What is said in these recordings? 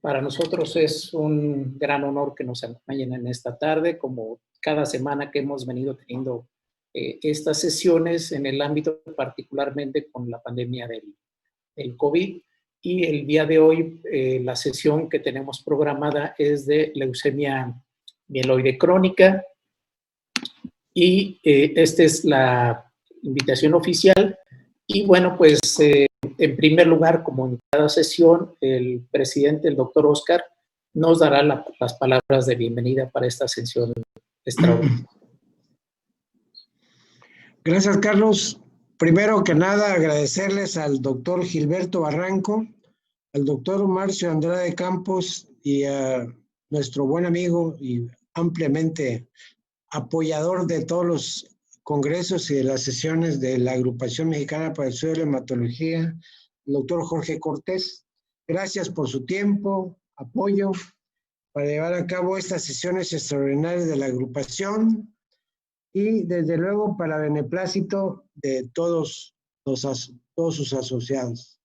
Para nosotros es un gran honor que nos acompañen en esta tarde, como cada semana que hemos venido teniendo estas sesiones en el ámbito particularmente con la pandemia del COVID. Y el día de hoy la sesión que tenemos programada es de leucemia mieloide crónica y esta es la invitación oficial. Y bueno, pues en primer lugar, como en cada sesión, el presidente, el doctor Oscar, nos dará las palabras de bienvenida para esta sesión extraordinaria. Gracias, Carlos. Primero que nada, agradecerles al doctor Gilberto Barranco, al doctor Marcio Andrade Campos y a nuestro buen amigo y ampliamente apoyador de todos los congresos y de las sesiones de la Agrupación Mexicana para el Estudio de la Hematología, el doctor Jorge Cortés. Gracias por su tiempo, apoyo para llevar a cabo estas sesiones extraordinarias de la agrupación y desde luego para beneplácito de todos sus asociados.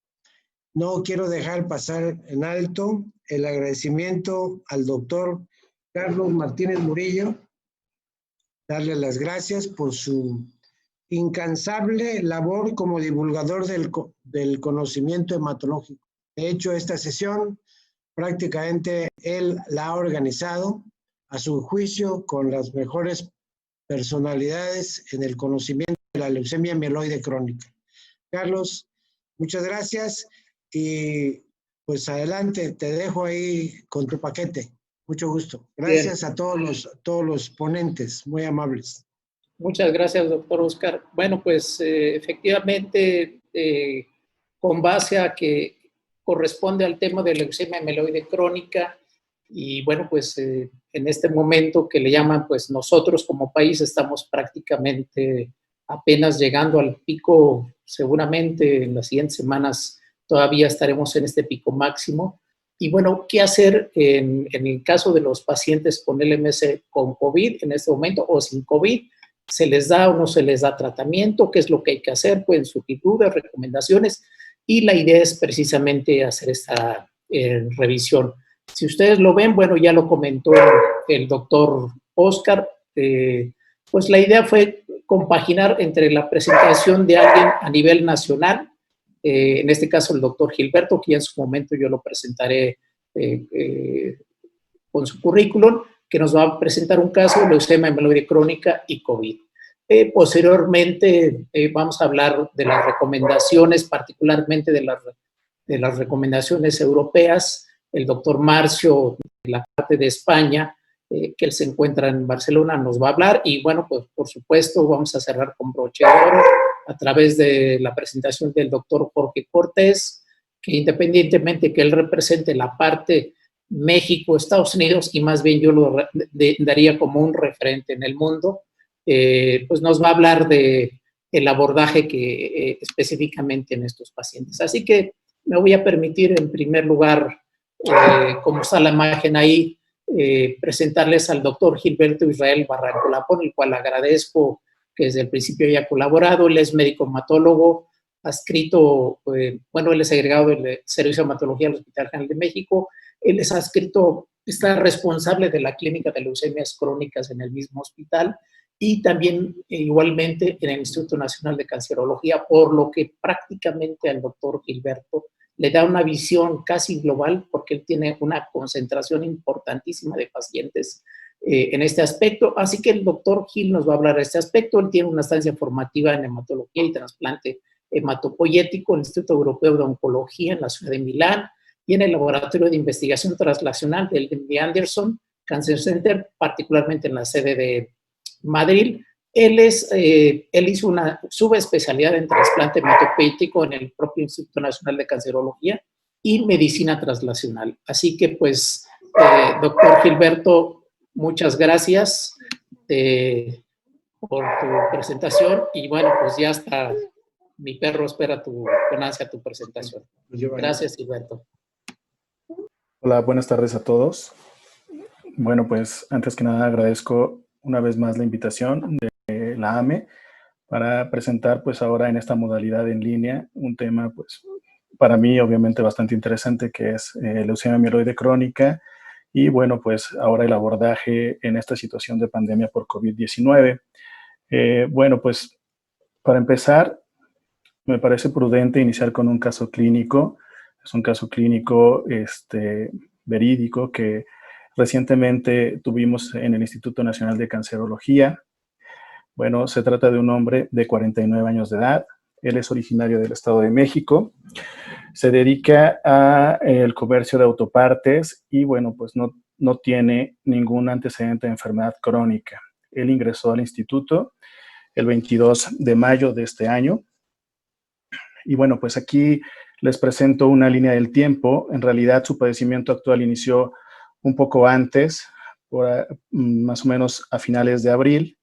No quiero dejar pasar en alto el agradecimiento al doctor Carlos Martínez Murillo, darle las gracias por su incansable labor como divulgador del conocimiento hematológico. De hecho, esta sesión prácticamente él la ha organizado a su juicio con las mejores personalidades en el conocimiento de la leucemia mieloide crónica. Carlos, muchas gracias y pues adelante, te dejo ahí con tu paquete. Mucho gusto. Gracias a todos los ponentes, muy amables. Muchas gracias, doctor Oscar. Bueno, pues efectivamente, con base a que corresponde al tema de leucemia mieloide crónica, y bueno, pues en este momento que le llaman, pues nosotros como país estamos prácticamente apenas llegando al pico, seguramente en las siguientes semanas todavía estaremos en este pico máximo. Y bueno, ¿qué hacer en el caso de los pacientes con LMS con COVID en este momento o sin COVID? ¿Se les da o no se les da tratamiento? ¿Qué es lo que hay que hacer? Pueden surgir dudas, recomendaciones, y la idea es precisamente hacer esta revisión. Si ustedes lo ven, bueno, ya lo comentó el doctor Oscar, pues la idea fue compaginar entre la presentación de alguien a nivel nacional, en este caso el doctor Gilberto, que ya en su momento yo lo presentaré con su currículum, que nos va a presentar un caso de leucemia mieloide crónica y COVID. Posteriormente vamos a hablar de las recomendaciones, particularmente de las recomendaciones europeas. El doctor Marcio, de la parte de España, que él se encuentra en Barcelona, nos va a hablar. Y bueno, pues por supuesto vamos a cerrar con broche de oro a través de la presentación del doctor Jorge Cortés, que independientemente que él represente la parte México, Estados Unidos, y más bien yo lo daría como un referente en el mundo, pues nos va a hablar de el abordaje que específicamente en estos pacientes. Así que me voy a permitir en primer lugar, como está la imagen ahí, presentarles al doctor Gilberto Israel Barranco Lapón, el cual agradezco que desde el principio haya colaborado. Él es médico hematólogo, adscrito, bueno, él es agregado del Servicio de Hematología del Hospital General de México. Él es adscrito, está responsable de la clínica de leucemias crónicas en el mismo hospital y también igualmente en el Instituto Nacional de Cancerología, por lo que prácticamente al doctor Gilberto le da una visión casi global porque él tiene una concentración importantísima de pacientes en este aspecto. Así que el doctor Gil nos va a hablar de este aspecto. Él tiene una estancia formativa en hematología y trasplante hematopoyético en el Instituto Europeo de Oncología en la ciudad de Milán y en el Laboratorio de Investigación Translacional del MD Anderson Cancer Center, particularmente en la sede de Madrid. Él hizo una subespecialidad en trasplante hematopoyético en el propio Instituto Nacional de Cancerología y medicina translacional. Así que, pues, doctor Gilberto, muchas gracias por tu presentación y bueno, pues ya está, mi perro espera con ansia tu presentación. Gracias, Gilberto. Hola, buenas tardes a todos. Bueno, pues antes que nada agradezco una vez más la invitación de la AME para presentar pues ahora en esta modalidad en línea un tema pues para mí obviamente bastante interesante, que es leucemia mieloide crónica, y bueno, pues ahora el abordaje en esta situación de pandemia por COVID-19. Bueno, pues para empezar, me parece prudente iniciar con un caso clínico. Es un caso clínico verídico que recientemente tuvimos en el Instituto Nacional de Cancerología. Bueno, se trata de un hombre de 49 años de edad. Él es originario del Estado de México. Se dedica al comercio de autopartes y, bueno, pues no tiene ningún antecedente de enfermedad crónica. Él ingresó al instituto el 22 de mayo de este año. Y bueno, pues aquí les presento una línea del tiempo. En realidad, su padecimiento actual inició un poco antes, más o menos a finales de abril.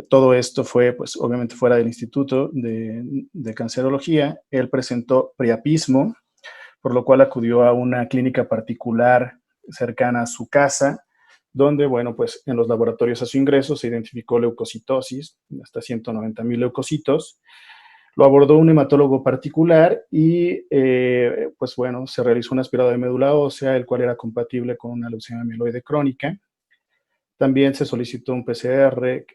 Todo esto fue, pues, obviamente fuera del Instituto de Cancerología. Él presentó priapismo, por lo cual acudió a una clínica particular cercana a su casa, donde, bueno, pues en los laboratorios a su ingreso se identificó leucocitosis, hasta 190,000 leucocitos. Lo abordó un hematólogo particular y, pues bueno, se realizó un aspirado de médula ósea, el cual era compatible con una leucemia mieloide crónica. También se solicitó un PCR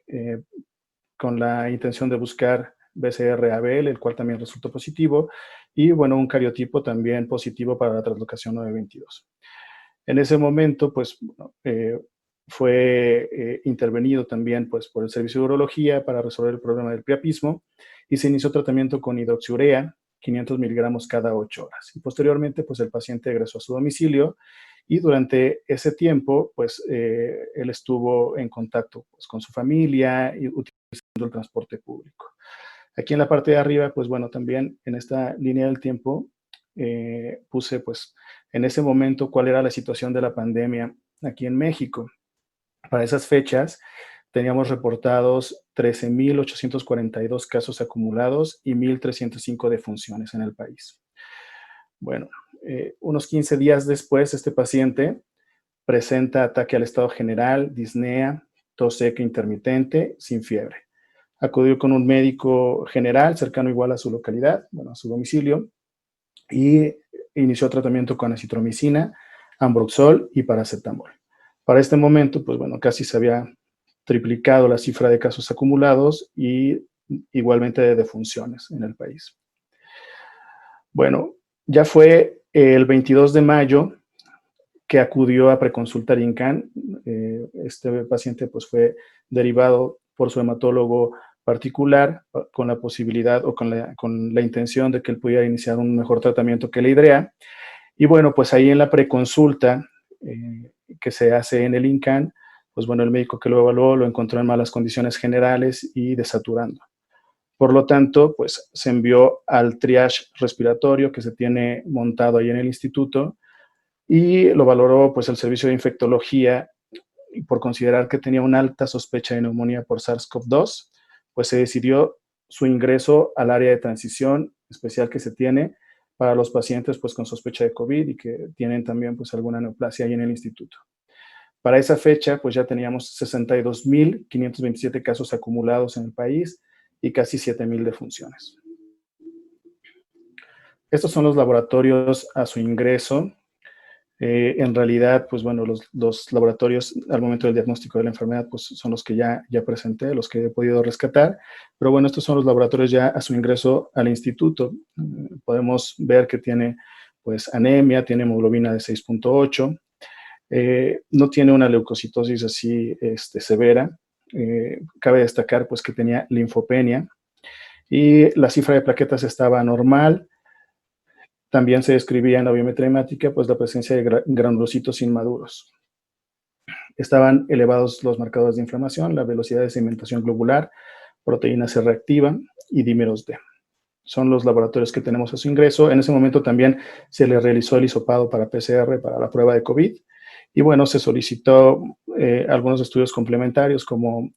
con la intención de buscar BCR-ABL, el cual también resultó positivo, y bueno, un cariotipo también positivo para la translocación 922. En ese momento, pues, fue intervenido también, pues, por el servicio de urología para resolver el problema del priapismo y se inició tratamiento con hidroxiurea, 500 miligramos cada 8 horas. Y posteriormente, pues, el paciente regresó a su domicilio y durante ese tiempo, pues, él estuvo en contacto, pues, con su familia y utilizando el transporte público. Aquí en la parte de arriba, pues bueno, también en esta línea del tiempo puse, pues, en ese momento cuál era la situación de la pandemia aquí en México. Para esas fechas teníamos reportados 13,842 casos acumulados y 1,305 defunciones en el país. Bueno, unos 15 días después, este paciente presenta ataque al estado general, disnea, tos seca intermitente, sin fiebre. Acudió con un médico general cercano igual a su localidad, bueno, a su domicilio, y inició tratamiento con acitromicina, ambroxol y paracetamol. Para este momento, pues bueno, casi se había triplicado la cifra de casos acumulados y igualmente de defunciones en el país. Bueno, ya fue el 22 de mayo que acudió a preconsultar INCAN. Este paciente pues fue derivado por su hematólogo particular con la posibilidad o con la intención de que él pudiera iniciar un mejor tratamiento que la IDREA. Y bueno, pues ahí en la preconsulta que se hace en el INCAN, pues bueno, el médico que lo evaluó lo encontró en malas condiciones generales y desaturando. Por lo tanto, pues se envió al triage respiratorio que se tiene montado ahí en el instituto y lo valoró pues el servicio de infectología y por considerar que tenía una alta sospecha de neumonía por SARS-CoV-2, pues se decidió su ingreso al área de transición especial que se tiene para los pacientes pues con sospecha de COVID y que tienen también pues alguna neoplasia ahí en el instituto. Para esa fecha pues ya teníamos 62,527 casos acumulados en el país y casi 7,000 defunciones. Estos son los laboratorios a su ingreso. En realidad, pues bueno, los laboratorios al momento del diagnóstico de la enfermedad, pues son los que ya presenté, los que he podido rescatar. Pero bueno, estos son los laboratorios ya a su ingreso al instituto. Podemos ver que tiene pues anemia, tiene hemoglobina de 6.8, no tiene una leucocitosis así severa. Cabe destacar pues que tenía linfopenia y la cifra de plaquetas estaba normal. También se describía en la biometría hemática pues la presencia de granulocitos inmaduros. Estaban elevados los marcadores de inflamación, la velocidad de sedimentación globular, proteína C reactiva y dímeros D. Son los laboratorios que tenemos a su ingreso. En ese momento también se le realizó el hisopado para PCR para la prueba de COVID. Y bueno, se solicitó algunos estudios complementarios como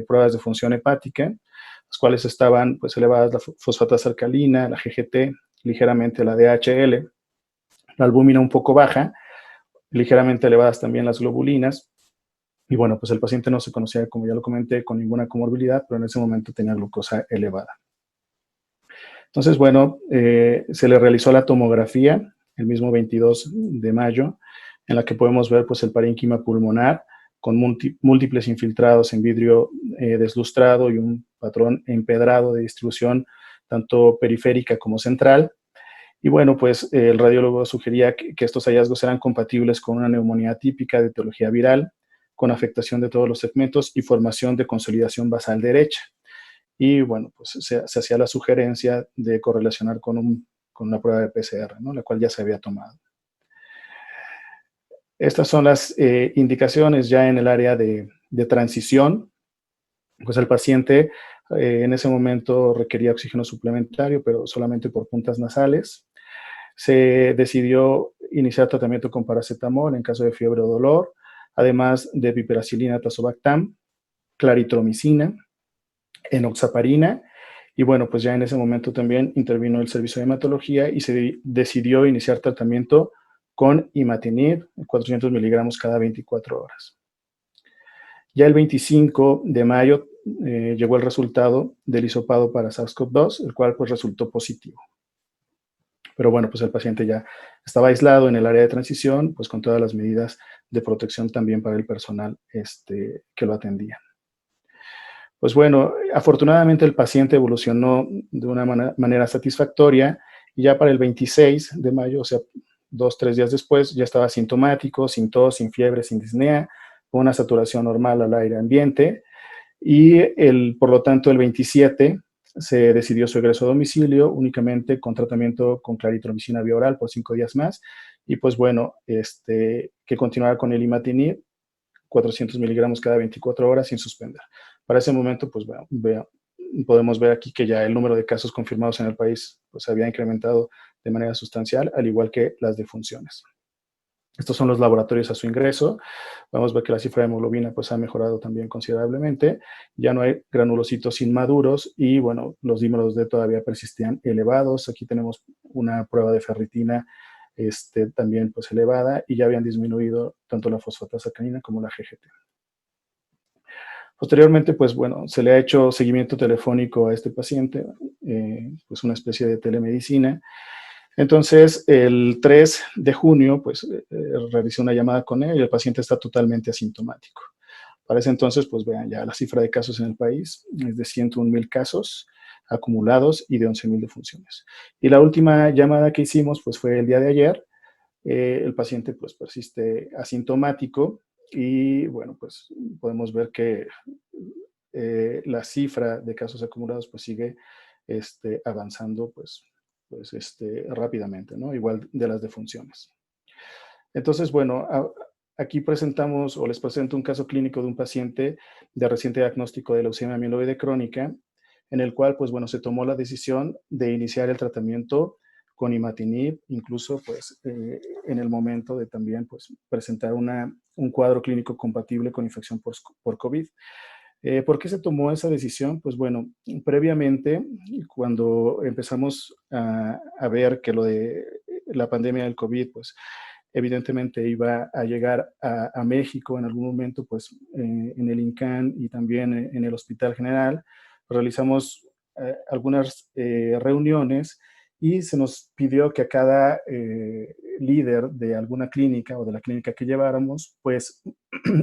pruebas de función hepática, las cuales estaban pues elevadas la fosfatasa alcalina, la GGT, ligeramente la DHL, la albúmina un poco baja, ligeramente elevadas también las globulinas. Y bueno, pues el paciente no se conocía, como ya lo comenté, con ninguna comorbilidad, pero en ese momento tenía glucosa elevada. Entonces, bueno, se le realizó la tomografía el mismo 22 de mayo, en la que podemos ver pues, el parénquima pulmonar con múltiples infiltrados en vidrio deslustrado y un patrón empedrado de distribución tanto periférica como central. Y bueno, pues el radiólogo sugería que estos hallazgos eran compatibles con una neumonía típica de etiología viral, con afectación de todos los segmentos y formación de consolidación basal derecha. Y bueno, pues se hacía la sugerencia de correlacionar con una prueba de PCR, ¿no? La cual ya se había tomado. Estas son las indicaciones ya en el área de transición. Pues el paciente en ese momento requería oxígeno suplementario, pero solamente por puntas nasales. Se decidió iniciar tratamiento con paracetamol en caso de fiebre o dolor, además de piperacilina, tazobactam, claritromicina, enoxaparina. Y bueno, pues ya en ese momento también intervino el servicio de hematología y se decidió iniciar tratamiento con imatinib, 400 miligramos cada 24 horas. Ya el 25 de mayo llegó el resultado del hisopado para SARS-CoV-2, el cual pues resultó positivo. Pero bueno, pues el paciente ya estaba aislado en el área de transición, pues con todas las medidas de protección también para el personal que lo atendía. Pues bueno, afortunadamente el paciente evolucionó de una manera satisfactoria y ya para el 26 de mayo, o sea, 2-3 días después, ya estaba asintomático, sin tos, sin fiebre, sin disnea, con una saturación normal al aire ambiente y por lo tanto el 27 se decidió su egreso a domicilio únicamente con tratamiento con claritromicina vía oral por 5 días más y pues bueno, que continuara con el imatinib 400 miligramos cada 24 horas sin suspender. Para ese momento, pues podemos ver aquí que ya el número de casos confirmados en el país pues había incrementado de manera sustancial, al igual que las defunciones. Estos son los laboratorios a su ingreso. Vamos a ver que la cifra de hemoglobina pues, ha mejorado también considerablemente. Ya no hay granulocitos inmaduros y, bueno, los dímeros D todavía persistían elevados. Aquí tenemos una prueba de ferritina también pues, elevada y ya habían disminuido tanto la fosfatasa canina como la GGT. Posteriormente, pues bueno, se le ha hecho seguimiento telefónico a este paciente, pues una especie de telemedicina. Entonces, el 3 de junio, pues, realicé una llamada con él y el paciente está totalmente asintomático. Para ese entonces, pues, vean ya la cifra de casos en el país es de 101,000 casos acumulados y de 11,000 defunciones. Y la última llamada que hicimos, pues, fue el día de ayer. El paciente, pues, persiste asintomático y, bueno, pues, podemos ver que la cifra de casos acumulados, pues, sigue avanzando, pues rápidamente, ¿no? Igual de las defunciones. Entonces, bueno, aquí presentamos o les presento un caso clínico de un paciente de reciente diagnóstico de leucemia amiloide crónica, en el cual, pues bueno, se tomó la decisión de iniciar el tratamiento con imatinib, incluso, pues, en el momento de también, pues, presentar un cuadro clínico compatible con infección por COVID. ¿Por qué se tomó esa decisión? Pues bueno, previamente, cuando empezamos a ver que lo de la pandemia del COVID, pues evidentemente iba a llegar a México en algún momento, pues en el INCAN y también en el Hospital General, realizamos algunas reuniones y se nos pidió que a cada líder de alguna clínica o de la clínica que lleváramos, pues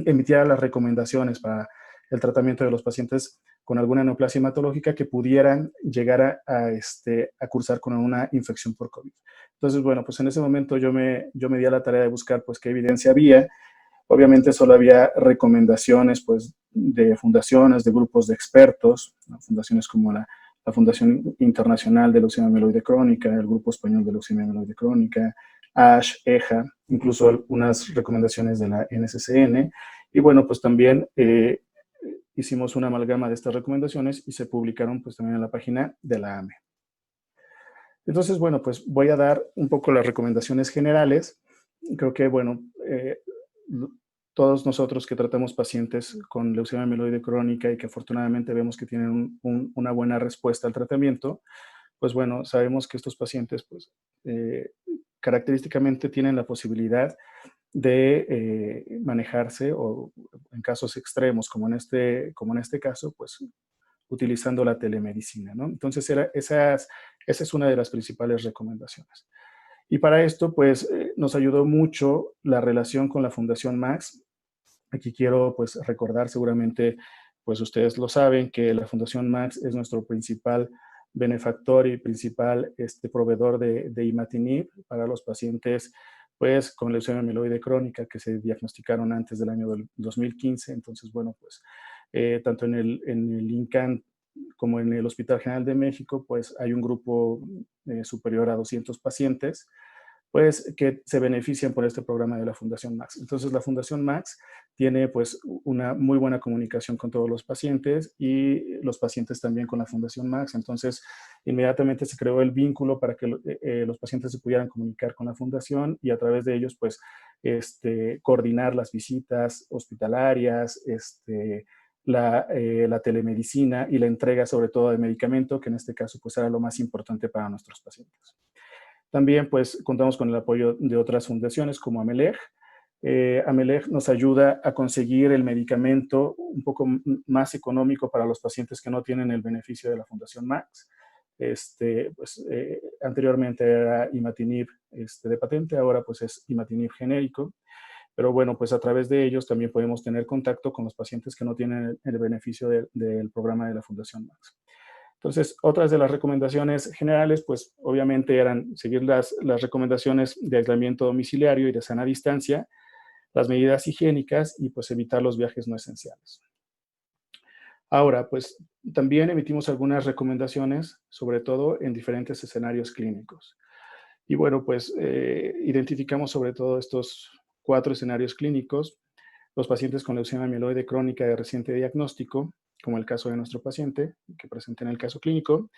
emitiera las recomendaciones para el tratamiento de los pacientes con alguna neoplasia hematológica que pudieran llegar a cursar con una infección por COVID. Entonces, bueno, pues en ese momento yo me di a la tarea de buscar pues qué evidencia había. Obviamente solo había recomendaciones pues de fundaciones, de grupos de expertos, ¿no? Fundaciones como la Fundación Internacional de Leucemia Amiloide Crónica, el Grupo Español de Leucemia Amiloide Crónica, ASH, EJA, incluso algunas recomendaciones de la NCCN. Y bueno, pues también hicimos una amalgama de estas recomendaciones y se publicaron pues también en la página de la AME. Entonces, bueno, pues voy a dar un poco las recomendaciones generales. Creo que, bueno, todos nosotros que tratamos pacientes con leucemia amiloide crónica y que afortunadamente vemos que tienen una buena respuesta al tratamiento, pues bueno, sabemos que estos pacientes, pues, característicamente tienen la posibilidad de manejarse o en casos extremos, como en este caso, pues utilizando la telemedicina, ¿no? Entonces, esa es una de las principales recomendaciones. Y para esto, pues, nos ayudó mucho la relación con la Fundación Max. Aquí quiero, pues, recordar, seguramente, pues, ustedes lo saben, que la Fundación Max es nuestro principal benefactor y principal proveedor de imatinib para los pacientes, pues, con leucemia mieloide crónica que se diagnosticaron antes del año 2015. Entonces, bueno, pues, tanto en el INCAN como en el Hospital General de México, pues, hay un grupo superior a 200 pacientes, pues, que se benefician por este programa de la Fundación Max. Entonces, la Fundación Max tiene, pues, una muy buena comunicación con todos los pacientes y los pacientes también con la Fundación Max. Entonces, inmediatamente se creó el vínculo para que los pacientes se pudieran comunicar con la Fundación y a través de ellos, pues, coordinar las visitas hospitalarias, la telemedicina y la entrega, sobre todo, de medicamento, que en este caso, pues, era lo más importante para nuestros pacientes. También, pues, contamos con el apoyo de otras fundaciones como AMELEG. AMELEG nos ayuda a conseguir el medicamento un poco más económico para los pacientes que no tienen el beneficio de la Fundación Max. Anteriormente era imatinib de patente, ahora pues es imatinib genérico. Pero bueno, pues a través de ellos también podemos tener contacto con los pacientes que no tienen el beneficio del programa de la Fundación Max. Entonces, otras de las recomendaciones generales, pues obviamente eran seguir las recomendaciones de aislamiento domiciliario y de sana distancia, las medidas higiénicas y pues evitar los viajes no esenciales. Ahora, pues también emitimos algunas recomendaciones, sobre todo en diferentes escenarios clínicos. Y bueno, pues identificamos sobre todo estos 4 escenarios clínicos: los pacientes con leucemia mieloide crónica de reciente diagnóstico, como el caso de nuestro paciente que presenta en el caso clínico,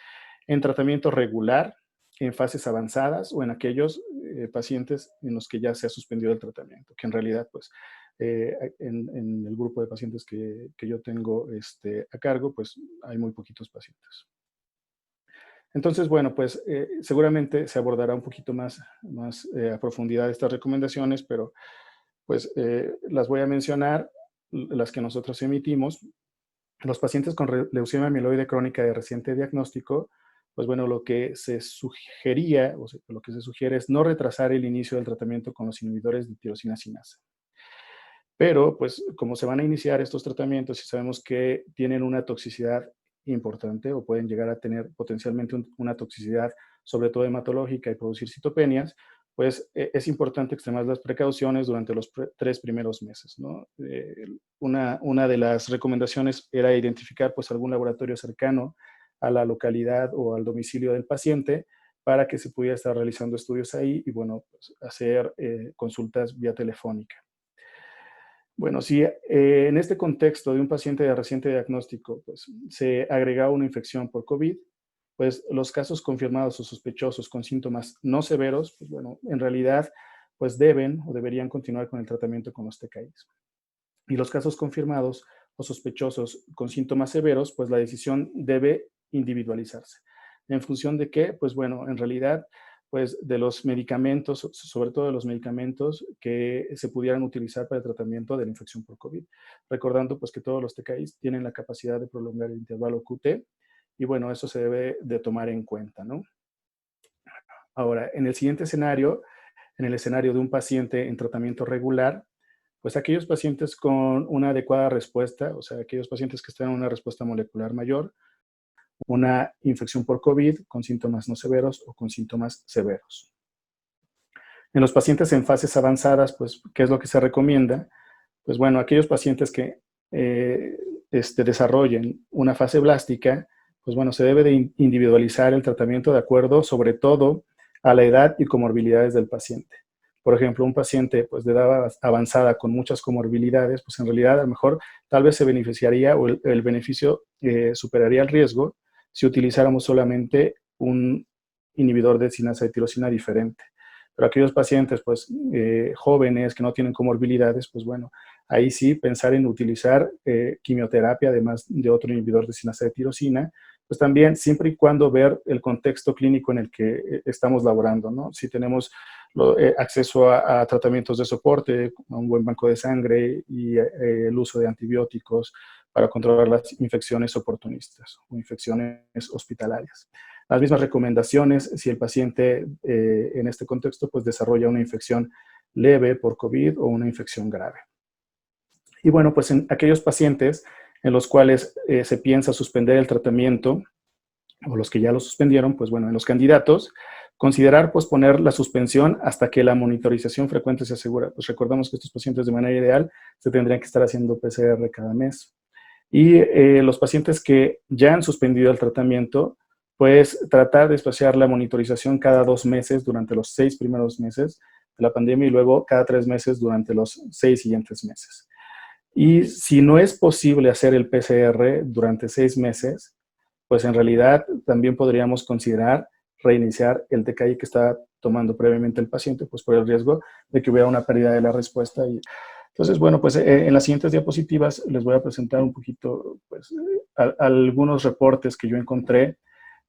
en tratamiento regular, en fases avanzadas o en aquellos pacientes en los que ya se ha suspendido el tratamiento, que en realidad, pues, en el grupo de pacientes que yo tengo a cargo, pues hay muy poquitos pacientes. Entonces, bueno, pues seguramente se abordará un poquito más a profundidad estas recomendaciones, pero pues las voy a mencionar, las que nosotros emitimos. Los pacientes con leucemia mieloide crónica de reciente diagnóstico, pues bueno, lo que se sugería, o sea, lo que se sugiere es no retrasar el inicio del tratamiento con los inhibidores de tirosina sinasa. Pero, pues, como se van a iniciar estos tratamientos y sabemos que tienen una toxicidad importante o pueden llegar a tener potencialmente una toxicidad, sobre todo hematológica, y producir citopenias, pues es importante extremar las precauciones durante los 3 primeros meses, ¿no? Una de las recomendaciones era identificar, pues, algún laboratorio cercano a la localidad o al domicilio del paciente para que se pudiera estar realizando estudios ahí y, bueno, pues, hacer consultas vía telefónica. Bueno, si en este contexto de un paciente de reciente diagnóstico, pues, se agregaba una infección por COVID, pues los casos confirmados o sospechosos con síntomas no severos, pues bueno, en realidad, pues deben o deberían continuar con el tratamiento con los TKIs. Y los casos confirmados o sospechosos con síntomas severos, pues la decisión debe individualizarse. ¿En función de qué? Pues bueno, en realidad, pues de los medicamentos, sobre todo de los medicamentos que se pudieran utilizar para el tratamiento de la infección por COVID. Recordando pues que todos los TKIs tienen la capacidad de prolongar el intervalo QT y bueno, eso se debe de tomar en cuenta, ¿no? Ahora, en el siguiente escenario, en el escenario de un paciente en tratamiento regular, pues aquellos pacientes con una adecuada respuesta, o sea, aquellos pacientes que están en una respuesta molecular mayor, una infección por COVID con síntomas no severos o con síntomas severos. En los pacientes en fases avanzadas, pues, ¿qué es lo que se recomienda? Pues bueno, aquellos pacientes que desarrollen una fase blástica, pues bueno, se debe de individualizar el tratamiento de acuerdo, sobre todo, a la edad y comorbilidades del paciente. Por ejemplo, un paciente pues, de edad avanzada con muchas comorbilidades, pues en realidad a lo mejor tal vez se beneficiaría o el beneficio superaría el riesgo si utilizáramos solamente un inhibidor de sinasa de tirosina diferente. Pero aquellos pacientes pues, jóvenes que no tienen comorbilidades, pues bueno, ahí sí pensar en utilizar quimioterapia además de otro inhibidor de sinasa de tirosina, pues también siempre y cuando ver el contexto clínico en el que estamos laborando, ¿no? Si tenemos acceso a tratamientos de soporte, a un buen banco de sangre y el uso de antibióticos, para controlar las infecciones oportunistas o infecciones hospitalarias. Las mismas recomendaciones si el paciente en este contexto pues desarrolla una infección leve por COVID o una infección grave. Y bueno, pues en aquellos pacientes en los cuales se piensa suspender el tratamiento o los que ya lo suspendieron, pues bueno, en los candidatos, considerar posponer la suspensión hasta que la monitorización frecuente se asegura. Pues recordamos que estos pacientes de manera ideal se tendrían que estar haciendo PCR cada mes. Y los pacientes que ya han suspendido el tratamiento, pues tratar de espaciar la monitorización cada 2 meses durante los 6 primeros meses de la pandemia y luego cada 3 meses durante los 6 siguientes meses. Y si no es posible hacer el PCR durante 6 meses, pues en realidad también podríamos considerar reiniciar el TKI que estaba tomando previamente el paciente, pues por el riesgo de que hubiera una pérdida de la respuesta. Y entonces, bueno, pues en las siguientes diapositivas les voy a presentar un poquito, pues, algunos reportes que yo encontré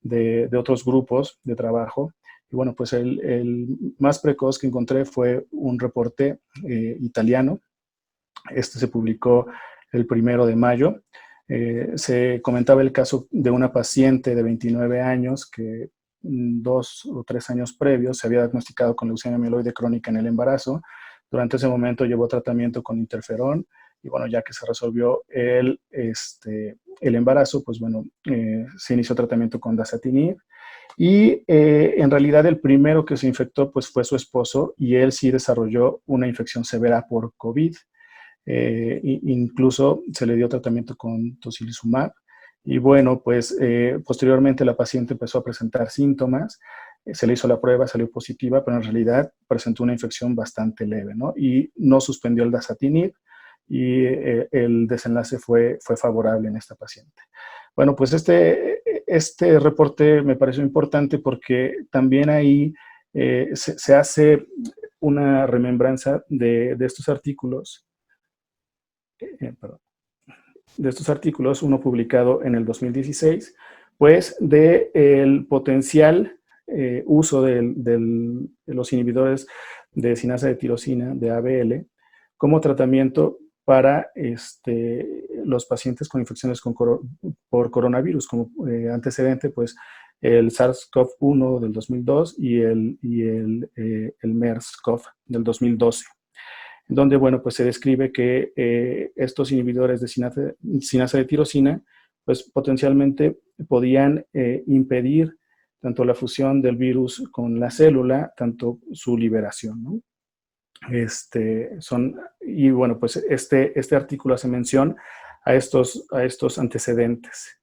de otros grupos de trabajo. Y bueno, pues el más precoz que encontré fue un reporte italiano. Este se publicó el 1 de mayo. Se comentaba el caso de una paciente de 29 años que 2 o 3 años previos se había diagnosticado con leucemia mieloide crónica en el embarazo. Durante ese momento llevó tratamiento con interferón y bueno, ya que se resolvió el embarazo, pues bueno, se inició tratamiento con dasatinib. Y en realidad el primero que se infectó pues fue su esposo y él sí desarrolló una infección severa por COVID. Incluso se le dio tratamiento con tocilizumab y bueno, pues posteriormente la paciente empezó a presentar síntomas, se le hizo la prueba, salió positiva, pero en realidad presentó una infección bastante leve, ¿no? Y no suspendió el dasatinib y el desenlace fue favorable en esta paciente. Bueno, pues este reporte me pareció importante porque también ahí se hace una remembranza de estos artículos. De estos artículos, uno publicado en el 2016, pues del potencial uso de los inhibidores de sinasa de tirosina, de ABL, como tratamiento para los pacientes con infecciones por coronavirus, como antecedente, pues el SARS-CoV-1 del 2002 y el MERS-CoV del 2012. Donde, bueno, pues se describe que estos inhibidores de sinasa de tirosina, pues potencialmente podían impedir tanto la fusión del virus con la célula, tanto su liberación, ¿no? Y bueno, pues este artículo hace mención a estos antecedentes.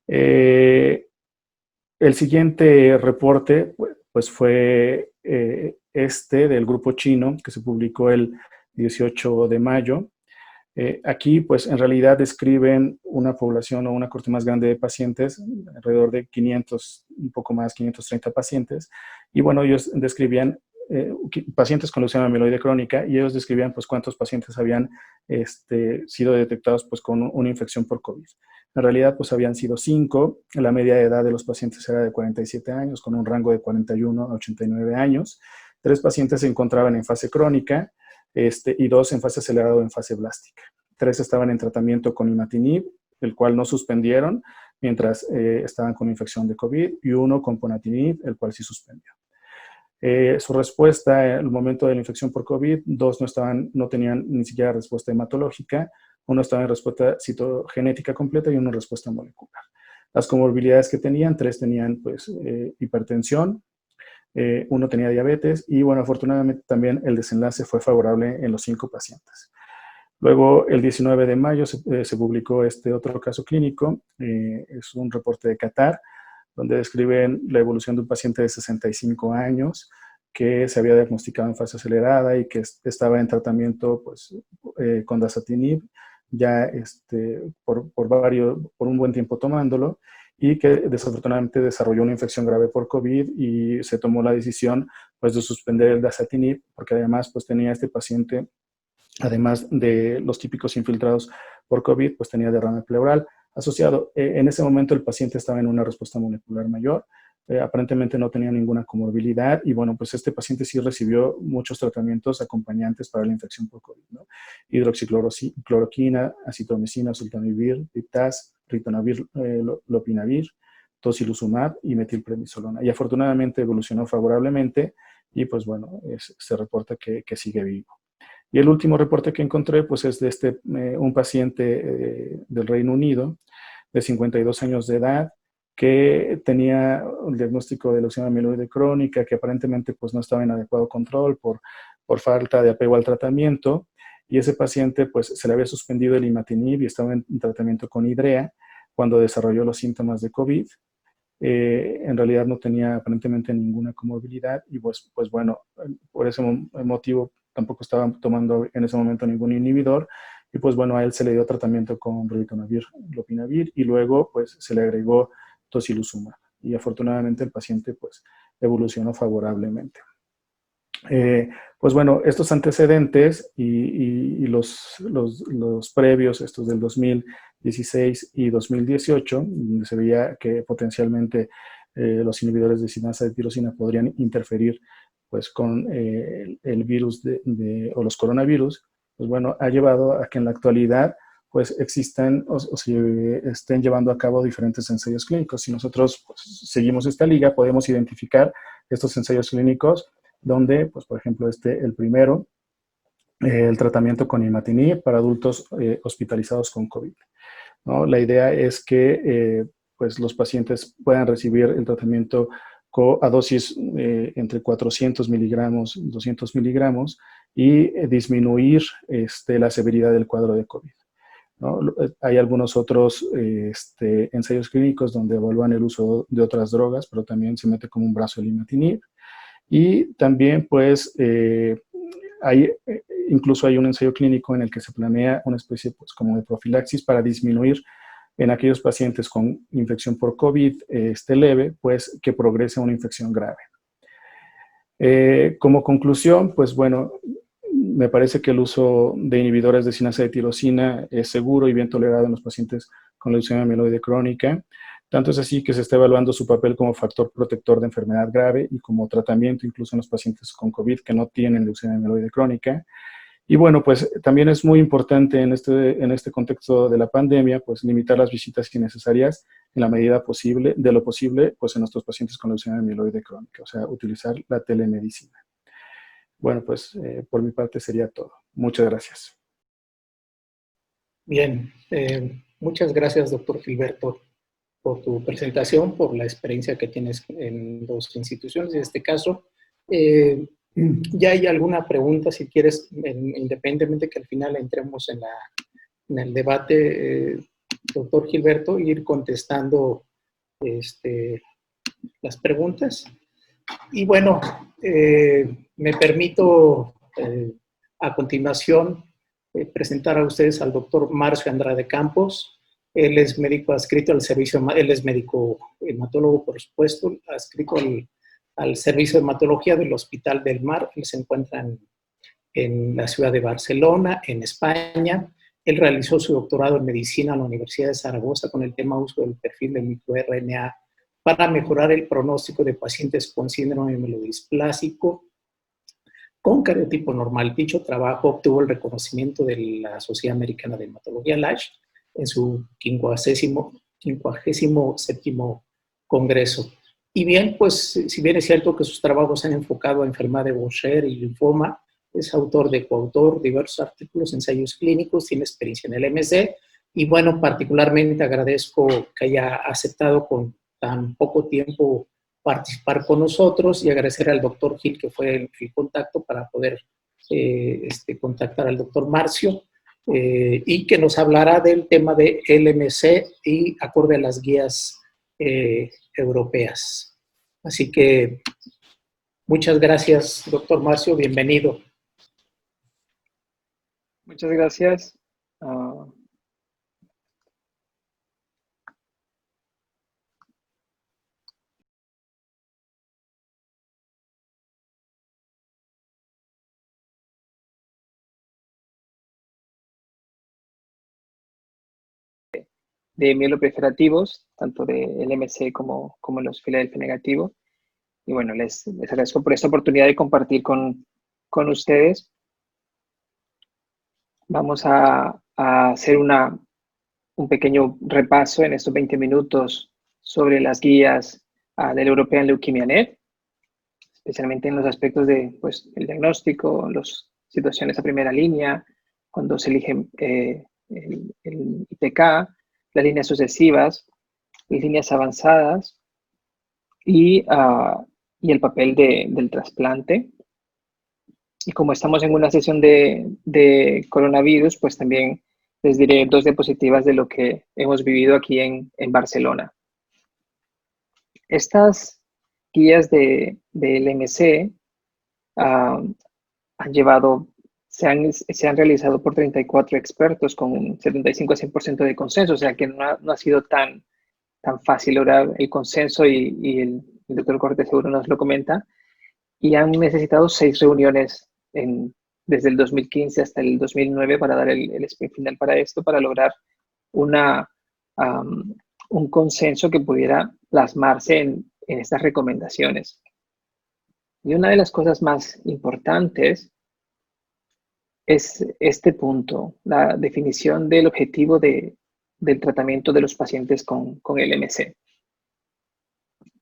El siguiente reporte, pues fue del grupo chino, que se publicó el 18 de mayo. Aquí, pues, en realidad describen una población o una corte más grande de pacientes, alrededor de 500, un poco más, 530 pacientes. Y bueno, ellos describían pacientes con leucemia mieloide crónica y ellos describían, pues, cuántos pacientes habían sido detectados, pues, con una infección por COVID. En realidad, pues, habían sido 5. La media de edad de los pacientes era de 47 años, con un rango de 41 a 89 años. 3 pacientes se encontraban en fase crónica, y 2 en fase acelerada o en fase blástica. 3 estaban en tratamiento con imatinib, el cual no suspendieron mientras estaban con infección de COVID, y 1 con ponatinib, el cual sí suspendió. Su respuesta al momento de la infección por COVID, 2 no tenían ni siquiera respuesta hematológica, 1 estaba en respuesta citogenética completa y 1 en respuesta molecular. Las comorbilidades que tenían, 3 tenían pues hipertensión, 1 tenía diabetes y bueno, afortunadamente también el desenlace fue favorable en los 5 pacientes. Luego, el 19 de mayo se publicó otro caso clínico, es un reporte de Qatar, donde describen la evolución de un paciente de 65 años que se había diagnosticado en fase acelerada y que estaba en tratamiento pues, con dasatinib, ya por un buen tiempo tomándolo, y que desafortunadamente desarrolló una infección grave por COVID y se tomó la decisión pues, de suspender el dasatinib, porque además pues, tenía este paciente, además de los típicos infiltrados por COVID, pues tenía derrame pleural asociado. En ese momento el paciente estaba en una respuesta molecular mayor, aparentemente no tenía ninguna comorbilidad y bueno, pues este paciente sí recibió muchos tratamientos acompañantes para la infección por COVID, ¿no? hidroxicloroquina, acitromicina, sultamivir, diptaz, ritonavir, lopinavir, tocilizumab y metilprednisolona. Y afortunadamente evolucionó favorablemente y pues bueno, se reporta que sigue vivo. Y el último reporte que encontré pues es de un paciente del Reino Unido de 52 años de edad que tenía un diagnóstico de leucemia amiloide crónica que aparentemente pues no estaba en adecuado control por falta de apego al tratamiento, y ese paciente pues se le había suspendido el imatinib y estaba en tratamiento con Hidrea cuando desarrolló los síntomas de COVID. En realidad no tenía aparentemente ninguna comorbilidad y pues bueno, por ese motivo tampoco estaba tomando en ese momento ningún inhibidor, y pues bueno, a él se le dio tratamiento con ritonavir, lopinavir, y luego pues se le agregó tocilizumab, y afortunadamente el paciente pues evolucionó favorablemente. Pues bueno, estos antecedentes y los previos, estos del 2016 y 2018, donde se veía que potencialmente los inhibidores de sinasa de tirosina podrían interferir pues con el virus o los coronavirus, pues bueno, ha llevado a que en la actualidad pues existan o se estén llevando a cabo diferentes ensayos clínicos. Si nosotros pues, seguimos esta liga, podemos identificar estos ensayos clínicos donde, pues, por ejemplo, el primero, el tratamiento con imatinib para adultos hospitalizados con COVID, ¿no? La idea es que pues los pacientes puedan recibir el tratamiento a dosis entre 400 miligramos, 200 miligramos, y disminuir la severidad del cuadro de COVID, ¿no? Hay algunos otros ensayos clínicos donde evalúan el uso de otras drogas, pero también se mete como un brazo el imatinib. Y también, pues, incluso hay un ensayo clínico en el que se planea una especie pues, como de profilaxis para disminuir en aquellos pacientes con infección por COVID leve, pues, que progrese a una infección grave. Como conclusión, pues, bueno, me parece que el uso de inhibidores de sinasa de tirosina es seguro y bien tolerado en los pacientes con leucemia amiloide crónica. Tanto es así que se está evaluando su papel como factor protector de enfermedad grave y como tratamiento incluso en los pacientes con COVID que no tienen leucemia amiloide crónica. Y bueno, pues también es muy importante en este contexto de la pandemia, pues limitar las visitas innecesarias en la medida de lo posible, pues en nuestros pacientes con leucemia amiloide crónica, o sea, utilizar la telemedicina. Bueno, pues por mi parte sería todo. Muchas gracias. Bien, muchas gracias, doctor Gilberto, por tu presentación, por la experiencia que tienes en dos instituciones. En este caso, ya hay alguna pregunta, si quieres, independientemente que al final entremos en el debate, doctor Gilberto, ir contestando las preguntas. Y bueno, me permito a continuación presentar a ustedes al doctor Marcio Andrade Campos. Él es médico adscrito al servicio, él es médico hematólogo, por supuesto, adscrito al servicio de hematología del Hospital del Mar. Él se encuentra en la ciudad de Barcelona, en España. Él realizó su doctorado en medicina en la Universidad de Zaragoza con el tema uso del perfil de microRNA para mejorar el pronóstico de pacientes con síndrome mielodisplásico con cariotipo normal. Dicho trabajo obtuvo el reconocimiento de la Sociedad Americana de Hematología, LASH, en su 57º congreso. Y bien, pues, si bien es cierto que sus trabajos se han enfocado a enfermedad de Gaucher y linfoma, es autor de coautor, diversos artículos, ensayos clínicos, tiene experiencia en el MC, y bueno, particularmente agradezco que haya aceptado con tan poco tiempo participar con nosotros, y agradecer al doctor Gil, que fue el contacto para poder contactar al doctor Marcio, y que nos hablará del tema de LMC y acorde a las guías europeas. Así que muchas gracias, doctor Marcio, bienvenido. Muchas gracias. De mieloproliferativos, tanto de LMC como los Filadelfia negativos. Y bueno, les agradezco por esta oportunidad de compartir con ustedes. Vamos a hacer un pequeño repaso en estos 20 minutos sobre las guías del European Leukemia Net, especialmente en los aspectos de pues, el diagnóstico, las situaciones a primera línea, cuando se elige el ITK, las líneas sucesivas, las líneas avanzadas y el papel del trasplante. Y como estamos en una sesión de coronavirus, pues también les diré 2 diapositivas de lo que hemos vivido aquí en Barcelona. Estas guías del MC se han realizado por 34 expertos con un 75 a 100% de consenso, o sea que no ha sido tan fácil lograr el consenso y el doctor Cortés seguro nos lo comenta, y han necesitado 6 reuniones desde el 2015 hasta el 2009 para dar el sprint final para esto, para lograr un consenso que pudiera plasmarse en estas recomendaciones. Y una de las cosas más importantes es este punto, la definición del objetivo del tratamiento de los pacientes con el MC,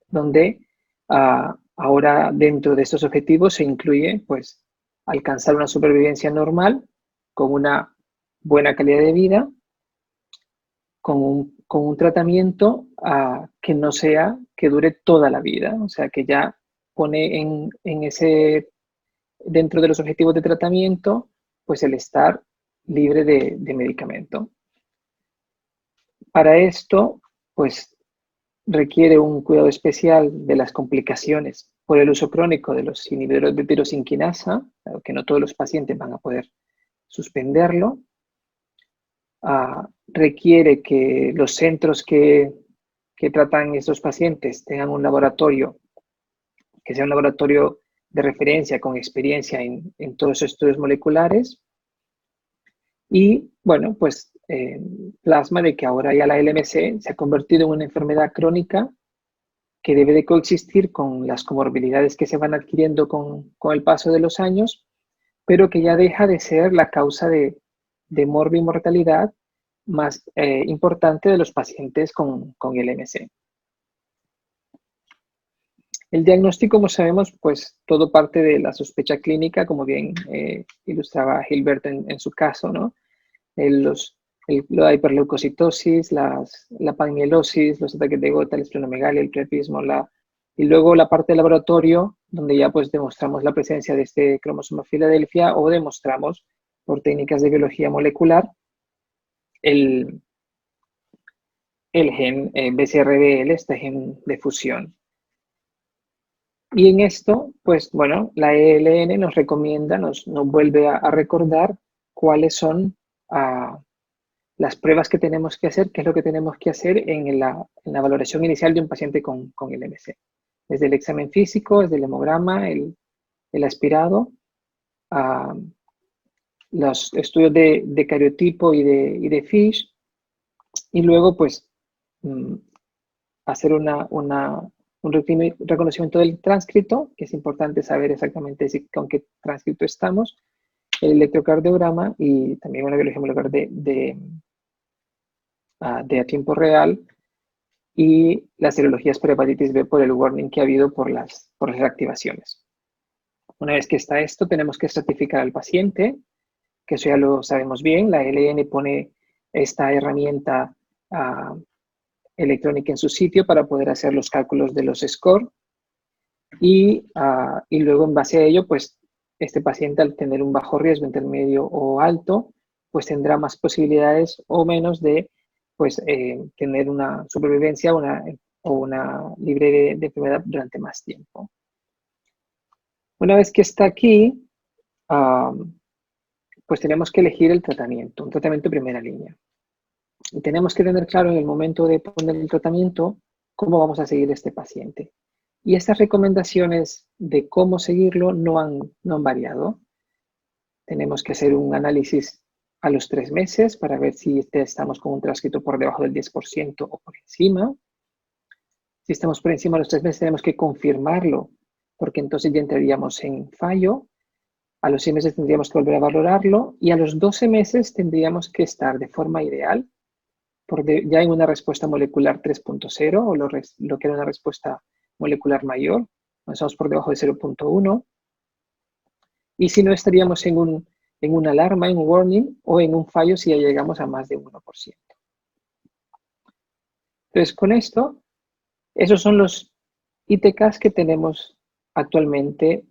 donde ahora dentro de estos objetivos se incluye pues alcanzar una supervivencia normal con una buena calidad de vida, con un tratamiento que no sea, que dure toda la vida, o sea, que ya pone dentro de los objetivos de tratamiento, pues el estar libre de medicamento. Para esto, pues requiere un cuidado especial de las complicaciones por el uso crónico de los inhibidores de tirosinquinasa, que no todos los pacientes van a poder suspenderlo. Requiere que los centros que tratan estos pacientes tengan un laboratorio, que sea un laboratorio de referencia con experiencia en todos los estudios moleculares. Y bueno, pues plasma de que ahora ya la LMC se ha convertido en una enfermedad crónica que debe de coexistir con las comorbilidades que se van adquiriendo con el paso de los años, pero que ya deja de ser la causa de morbimortalidad más importante de los pacientes con LMC. El diagnóstico, como sabemos, pues todo parte de la sospecha clínica, como bien ilustraba Gilberto en su caso, ¿no? La hiperleucocitosis, la panmielosis, los ataques de gota, la esplenomegalia, el priapismo, y luego la parte de laboratorio, donde ya pues demostramos la presencia de este cromosoma Filadelfia o demostramos por técnicas de biología molecular el gen BCR-ABL, este gen de fusión. Y en esto, pues bueno, la ELN nos recomienda, nos vuelve a recordar cuáles son las pruebas que tenemos que hacer, qué es lo que tenemos que hacer en la valoración inicial de un paciente con el MC. Desde el examen físico, desde el hemograma, el aspirado, los estudios de cariotipo y de FISH, y luego pues hacer un reconocimiento del transcrito, que es importante saber exactamente con qué transcrito estamos, el electrocardiograma y también una biología molecular de a tiempo real, y las serologías por hepatitis B por el warning que ha habido por las reactivaciones. Una vez que está esto, tenemos que estratificar al paciente, que eso ya lo sabemos bien. La LN pone esta herramienta electrónica en su sitio para poder hacer los cálculos de los scores, y luego en base a ello, pues este paciente, al tener un bajo riesgo, intermedio o alto, pues tendrá más posibilidades o menos de pues, tener una supervivencia o una libre de enfermedad durante más tiempo. Una vez que está aquí, pues tenemos que elegir el tratamiento, un tratamiento de primera línea. Y tenemos que tener claro en el momento de poner el tratamiento cómo vamos a seguir este paciente. Y estas recomendaciones de cómo seguirlo no han variado. Tenemos que hacer un análisis a los 3 meses para ver si estamos con un transcrito por debajo del 10% o por encima. Si estamos por encima de los 3 meses, tenemos que confirmarlo, porque entonces ya entraríamos en fallo. A los 6 meses tendríamos que volver a valorarlo y a los 12 meses tendríamos que estar de forma ideal ya en una respuesta molecular 3.0 o lo que era una respuesta molecular mayor, estamos por debajo de 0.1, y si no estaríamos en una alarma, en un warning, o en un fallo si ya llegamos a más de 1%. Entonces, con esto, esos son los ITKs que tenemos actualmente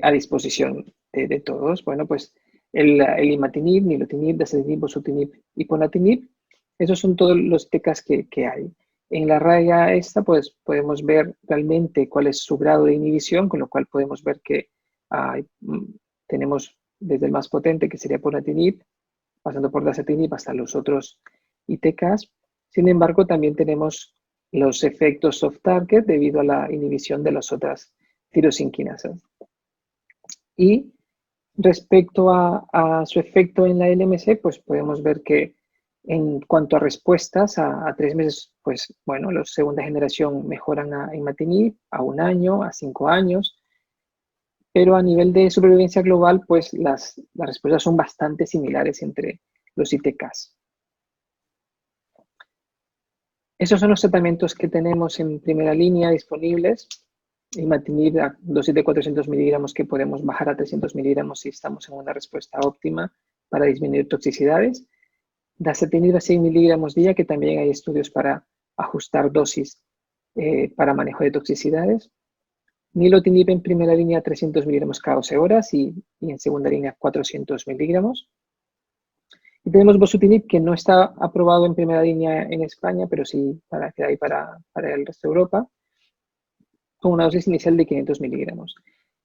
a disposición de todos. Bueno, pues el imatinib, nilotinib, dasatinib, bosutinib y ponatinib, esos son todos los ITKs que hay. En la raya esta, pues podemos ver realmente cuál es su grado de inhibición, con lo cual podemos ver que tenemos desde el más potente, que sería ponatinib, pasando por dasatinib hasta los otros ITKs. Sin embargo, también tenemos los efectos off-target debido a la inhibición de las otras tirosinquinasas. Y respecto a su efecto en la LMC, pues podemos ver que en cuanto a respuestas, a 3 meses, pues bueno, los segunda generación mejoran a imatinib, a 1 año, a 5 años, pero a nivel de supervivencia global, pues las respuestas son bastante similares entre los ITKs. Esos son los tratamientos que tenemos en primera línea disponibles. Imatinib a dosis de 400 miligramos que podemos bajar a 300 miligramos si estamos en una respuesta óptima para disminuir toxicidades. Dasatinib a 100 miligramos día, que también hay estudios para ajustar dosis para manejo de toxicidades. Nilotinib en primera línea 300 miligramos cada 12 horas y en segunda línea 400 miligramos. Y tenemos bosutinib, que no está aprobado en primera línea en España, pero sí para el resto de Europa, con una dosis inicial de 500 miligramos.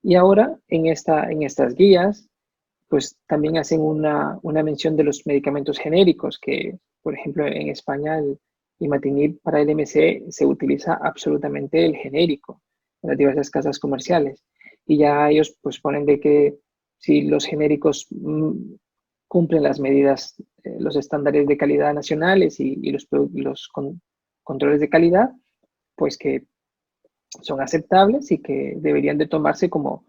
Y ahora, en estas guías, pues también hacen una mención de los medicamentos genéricos, que, por ejemplo, en España el imatinib para el LMC se utiliza absolutamente el genérico en las diversas casas comerciales. Y ya ellos pues ponen de que si los genéricos cumplen las medidas, los estándares de calidad nacionales y los controles de calidad, pues que son aceptables y que deberían de tomarse como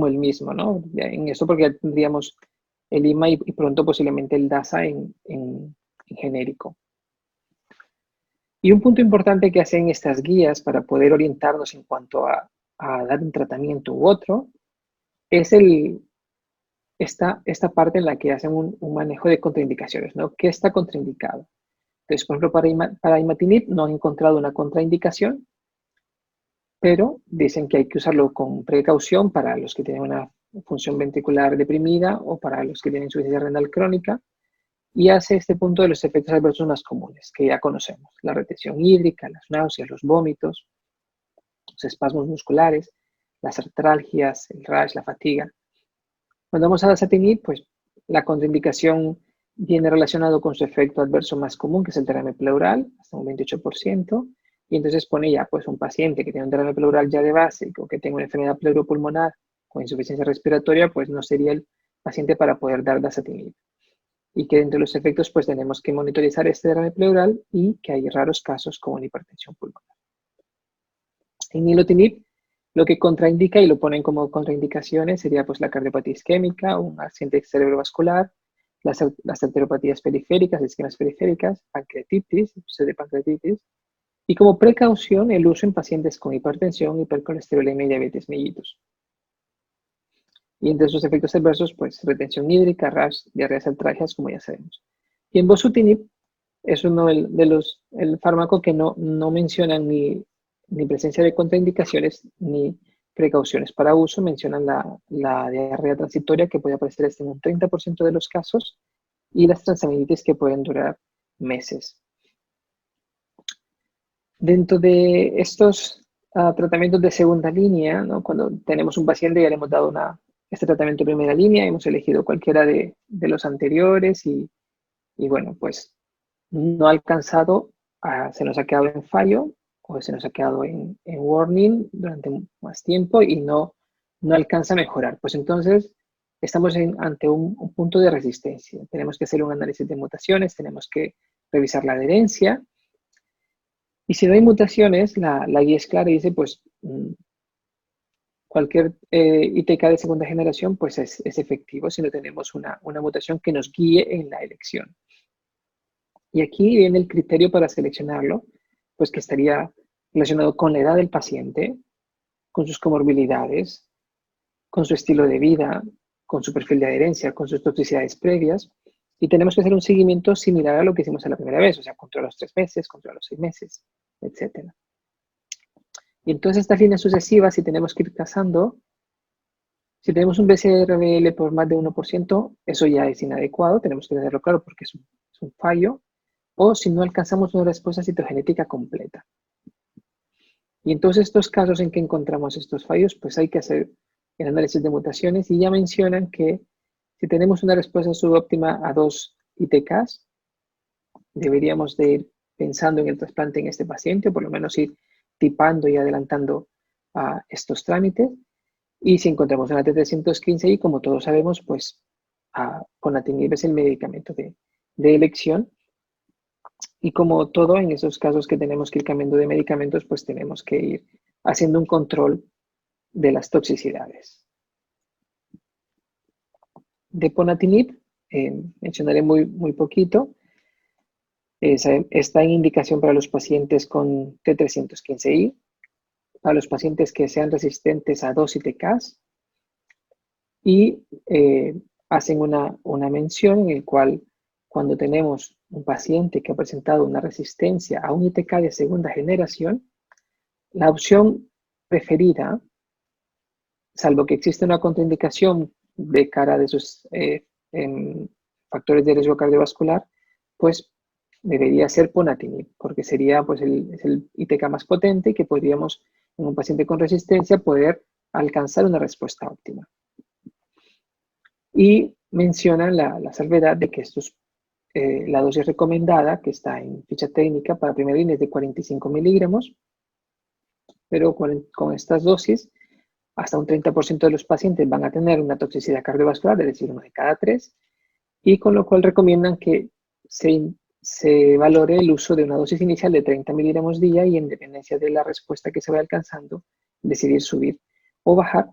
el mismo, ¿no? En eso porque ya tendríamos el IMA y pronto posiblemente el DASA en genérico. Y un punto importante que hacen estas guías para poder orientarnos en cuanto a dar un tratamiento u otro es esta parte en la que hacen un manejo de contraindicaciones, ¿no? ¿Qué está contraindicado? Entonces, por ejemplo, para imatinib no han encontrado una contraindicación, pero dicen que hay que usarlo con precaución para los que tienen una función ventricular deprimida o para los que tienen insuficiencia renal crónica, y hace este punto de los efectos adversos más comunes, que ya conocemos: la retención hídrica, las náuseas, los vómitos, los espasmos musculares, las artralgias, el rash, la fatiga. Cuando vamos a dasatinib, pues la contraindicación viene relacionado con su efecto adverso más común, que es el derrame pleural, hasta un 28%, y entonces pone ya pues un paciente que tiene un derrame pleural ya de base o que tenga una enfermedad pleuropulmonar con insuficiencia respiratoria, pues no sería el paciente para poder dar dasatinib. Y que entre los efectos pues tenemos que monitorizar este derrame pleural y que hay raros casos como hipertensión pulmonar. En nilotinib, lo que contraindica y lo ponen como contraindicaciones sería pues la cardiopatía isquémica, un accidente cerebrovascular, las arteriopatías periféricas, isquemias periféricas, pancreatitis, episodio de pancreatitis, y como precaución el uso en pacientes con hipertensión, hipercolesterolemia y diabetes mellitus. Y entre sus efectos adversos, pues retención hídrica, rash, diarreas, artralgias, como ya sabemos. Y en bosutinib es uno el fármaco que no mencionan ni presencia de contraindicaciones ni precauciones para uso. Mencionan la diarrea transitoria, que puede aparecer hasta en un 30% de los casos, y las transaminitis, que pueden durar meses. Dentro de estos tratamientos de segunda línea, ¿no? Cuando tenemos un paciente ya le hemos dado este tratamiento de primera línea, hemos elegido cualquiera de los anteriores y bueno, pues no ha alcanzado, se nos ha quedado en fallo o se nos ha quedado en warning durante más tiempo y no alcanza a mejorar. Pues entonces estamos ante un punto de resistencia. Tenemos que hacer un análisis de mutaciones, tenemos que revisar la adherencia. Y si no hay mutaciones, la guía es clara y dice, pues cualquier ITK de segunda generación pues es efectivo si no tenemos una mutación que nos guíe en la elección. Y aquí viene el criterio para seleccionarlo, pues que estaría relacionado con la edad del paciente, con sus comorbilidades, con su estilo de vida, con su perfil de adherencia, con sus toxicidades previas, y tenemos que hacer un seguimiento similar a lo que hicimos a la primera vez, o sea, control a los 3 meses, control a los 6 meses, etc. Y entonces estas líneas sucesivas, si tenemos que ir casando, si tenemos un BCR-ABL por más de 1%, eso ya es inadecuado, tenemos que tenerlo claro porque es un fallo, o si no alcanzamos una respuesta citogenética completa. Y en todos estos casos en que encontramos estos fallos, pues hay que hacer el análisis de mutaciones y ya mencionan que si tenemos una respuesta subóptima a 2 ITKs, deberíamos de ir pensando en el trasplante en este paciente, o por lo menos ir tipando y adelantando estos trámites. Y si encontramos una T315I, como todos sabemos, pues ponatinib es el medicamento de elección. Y como todo, en esos casos que tenemos que ir cambiando de medicamentos, pues tenemos que ir haciendo un control de las toxicidades. De ponatinib, mencionaré muy poquito. Está en indicación para los pacientes con T315I, para los pacientes que sean resistentes a 2 ITKs, y hacen una mención en el cual cuando tenemos un paciente que ha presentado una resistencia a un ITK de segunda generación, la opción preferida, salvo que existe una contraindicación de cara de sus factores de riesgo cardiovascular, pues debería ser ponatinib, porque sería pues es el ITK más potente que podríamos, en un paciente con resistencia, poder alcanzar una respuesta óptima. Y mencionan la salvedad de que la dosis recomendada, que está en ficha técnica para primera línea, es de 45 miligramos, pero con estas dosis, hasta un 30% de los pacientes van a tener una toxicidad cardiovascular, es decir, 1 de cada 3, y con lo cual recomiendan que se valore el uso de una dosis inicial de 30 miligramos día y en dependencia de la respuesta que se vaya alcanzando, decidir subir o bajar.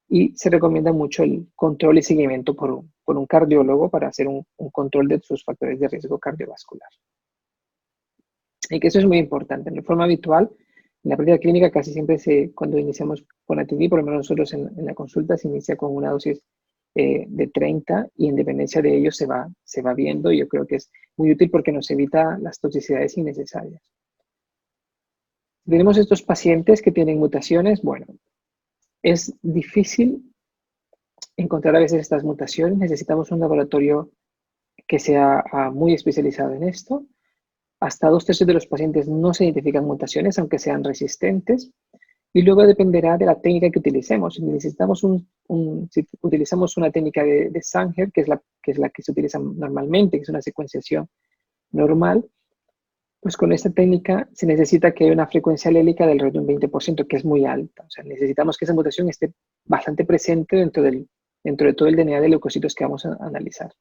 Y se recomienda mucho el control y seguimiento por un cardiólogo para hacer un control de sus factores de riesgo cardiovascular. Y que eso es muy importante. En forma habitual, en la práctica clínica casi siempre cuando iniciamos ponatinib, por lo menos nosotros en la consulta, se inicia con una dosis de 30 y en dependencia de ello se va viendo, y yo creo que es muy útil porque nos evita las toxicidades innecesarias. Tenemos estos pacientes que tienen mutaciones. Bueno, es difícil encontrar a veces estas mutaciones. Necesitamos un laboratorio que sea muy especializado en esto. Hasta 2/3 de los pacientes no se identifican mutaciones, aunque sean resistentes. Y luego dependerá de la técnica que utilicemos. Si necesitamos si utilizamos una técnica de Sanger, que es la que se utiliza normalmente, que es una secuenciación normal, pues con esta técnica se necesita que haya una frecuencia alélica del alrededor de un 20%, que es muy alta. O sea, necesitamos que esa mutación esté bastante presente dentro de todo el DNA de leucocitos que vamos a analizar.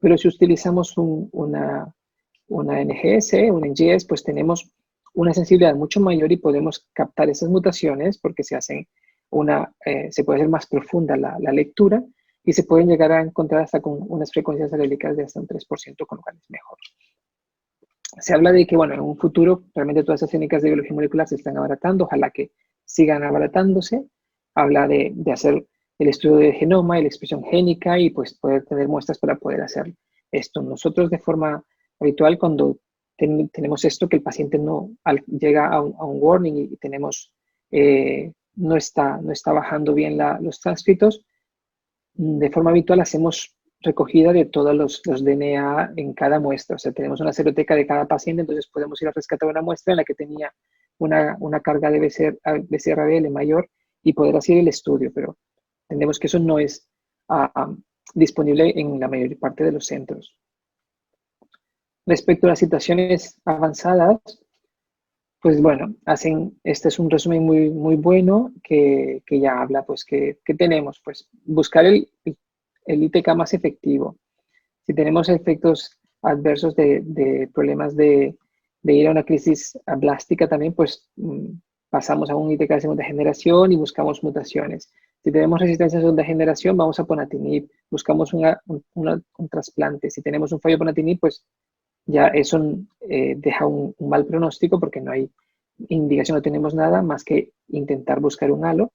Pero si utilizamos una NGS, un NGS, pues tenemos una sensibilidad mucho mayor y podemos captar esas mutaciones porque se puede hacer más profunda la lectura y se pueden llegar a encontrar hasta con unas frecuencias alélicas de hasta un 3%, con lo cual es mejor. Se habla de que, bueno, en un futuro realmente todas esas técnicas de biología molecular se están abaratando, ojalá que sigan abaratándose. Habla de hacer el estudio del genoma y la expresión génica y pues poder tener muestras para poder hacer esto. Nosotros de forma habitual, cuando tenemos esto, que el paciente llega a un warning y tenemos, no está bajando bien los transcritos, de forma habitual hacemos recogida de todos los DNA en cada muestra. O sea, tenemos una seroteca de cada paciente, entonces podemos ir a rescatar una muestra en la que tenía una carga de BCR-ABL mayor y poder hacer el estudio, pero entendemos que eso no es disponible en la mayor parte de los centros. Respecto a las situaciones avanzadas, pues bueno, este es un resumen muy bueno que ya habla, pues, que tenemos, pues, buscar el ITK más efectivo. Si tenemos efectos adversos de problemas de ir a una crisis ablástica también, pues pasamos a un ITK de segunda generación y buscamos mutaciones. Si tenemos resistencia a segunda generación, vamos a ponatinib, buscamos un trasplante. Si tenemos un fallo ponatinib, pues ya eso deja un mal pronóstico porque no hay indicación, no tenemos nada más que intentar buscar un halo.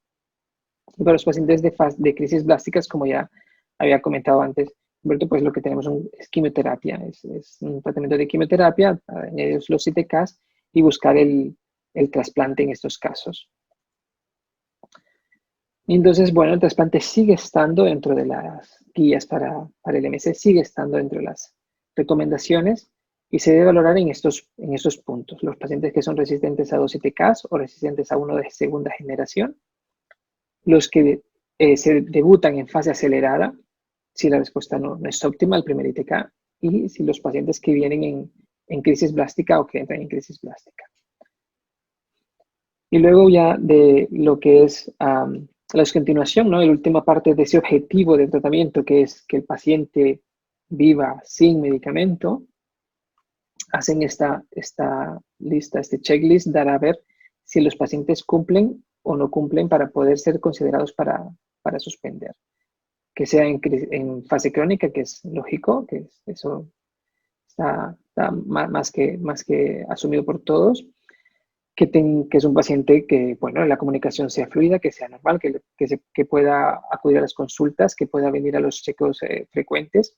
Y para los pacientes de crisis blásticas, como ya había comentado antes, Humberto, pues lo que tenemos es quimioterapia, es un tratamiento de quimioterapia, añadir los ITKs y buscar el trasplante en estos casos. Entonces, bueno, el trasplante sigue estando dentro de las guías para el MS, sigue estando dentro de las recomendaciones y se debe valorar en estos puntos. Los pacientes que son resistentes a 2 ITKs o resistentes a uno de segunda generación, los que se debutan en fase acelerada, si la respuesta no es óptima al primer ITK, y si los pacientes que vienen en crisis blástica o que entran en crisis blástica. Y luego ya de lo que es la descontinuación, ¿no? La última parte de ese objetivo del tratamiento, que es que el paciente viva sin medicamento, hacen esta lista, este checklist, dará a ver si los pacientes cumplen o no cumplen para poder ser considerados para suspender. Que sea en fase crónica, que es lógico, que eso está más que asumido por todos, que es un paciente que, bueno, la comunicación sea fluida, que sea normal, que pueda acudir a las consultas, que pueda venir a los chequeos frecuentes,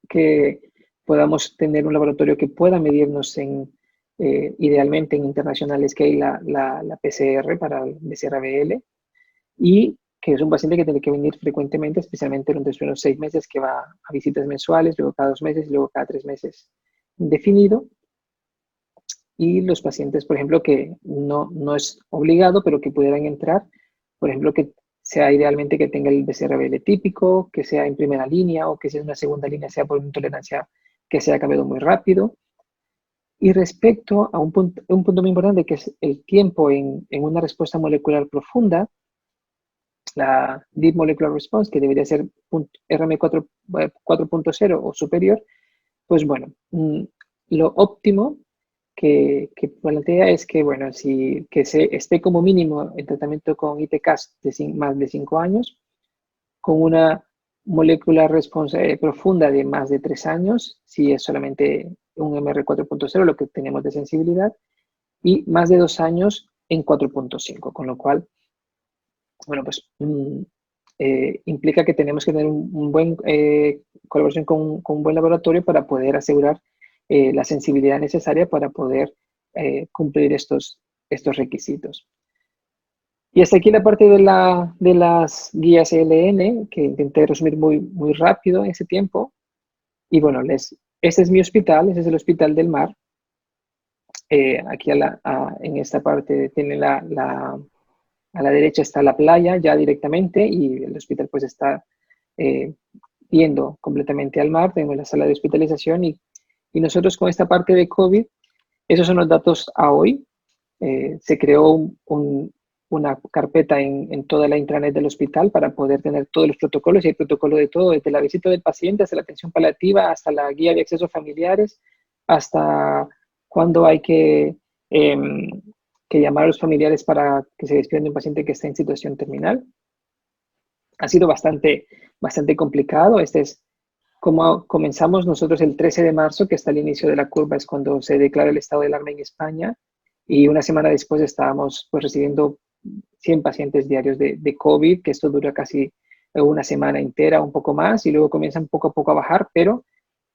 que podamos tener un laboratorio que pueda medirnos idealmente en internacionales, que hay la PCR para el BCR-ABL, y que es un paciente que tiene que venir frecuentemente, especialmente durante los primeros 6 meses, que va a visitas mensuales, luego cada 2 meses y luego cada 3 meses indefinido. Y los pacientes, por ejemplo, que no es obligado, pero que pudieran entrar, por ejemplo, que sea idealmente que tenga el BCR-ABL típico, que sea en primera línea o que sea en una segunda línea, sea por intolerancia que se haya cambiado muy rápido. Y respecto a un punto muy importante, que es el tiempo en una respuesta molecular profunda, la Deep Molecular Response, que debería ser RM4.0 o superior, pues bueno, lo óptimo que plantea es que, bueno, que se esté como mínimo en tratamiento con ITKs de más de 5 años, con una molecular response profunda de más de 3 años, si es solamente un MR4.0, lo que tenemos de sensibilidad, y más de 2 años en 4.5, con lo cual, bueno, pues implica que tenemos que tener un buen colaboración con un buen laboratorio para poder asegurar la sensibilidad necesaria para poder cumplir estos requisitos. Y hasta aquí la parte de las guías ELN, que intenté resumir muy rápido en ese tiempo. Y bueno, este es mi hospital, ese es el Hospital del Mar. Aquí en esta parte tiene a la derecha está la playa ya directamente y el hospital pues está viendo completamente al mar. Tenemos la sala de hospitalización y nosotros con esta parte de COVID, esos son los datos a hoy. Se creó una carpeta en toda la intranet del hospital para poder tener todos los protocolos, y hay protocolo de todo, desde la visita del paciente hasta la atención paliativa, hasta la guía de acceso familiares, hasta cuándo hay que llamar a los familiares para que se despidan de un paciente que está en situación terminal. Ha sido bastante complicado. Este es como comenzamos nosotros el 13 de marzo, que está al inicio de la curva, es cuando se declara el estado de alarma en España, y una semana después estábamos pues recibiendo 100 pacientes diarios de COVID, que esto dura casi una semana entera, un poco más, y luego comienzan poco a poco a bajar, pero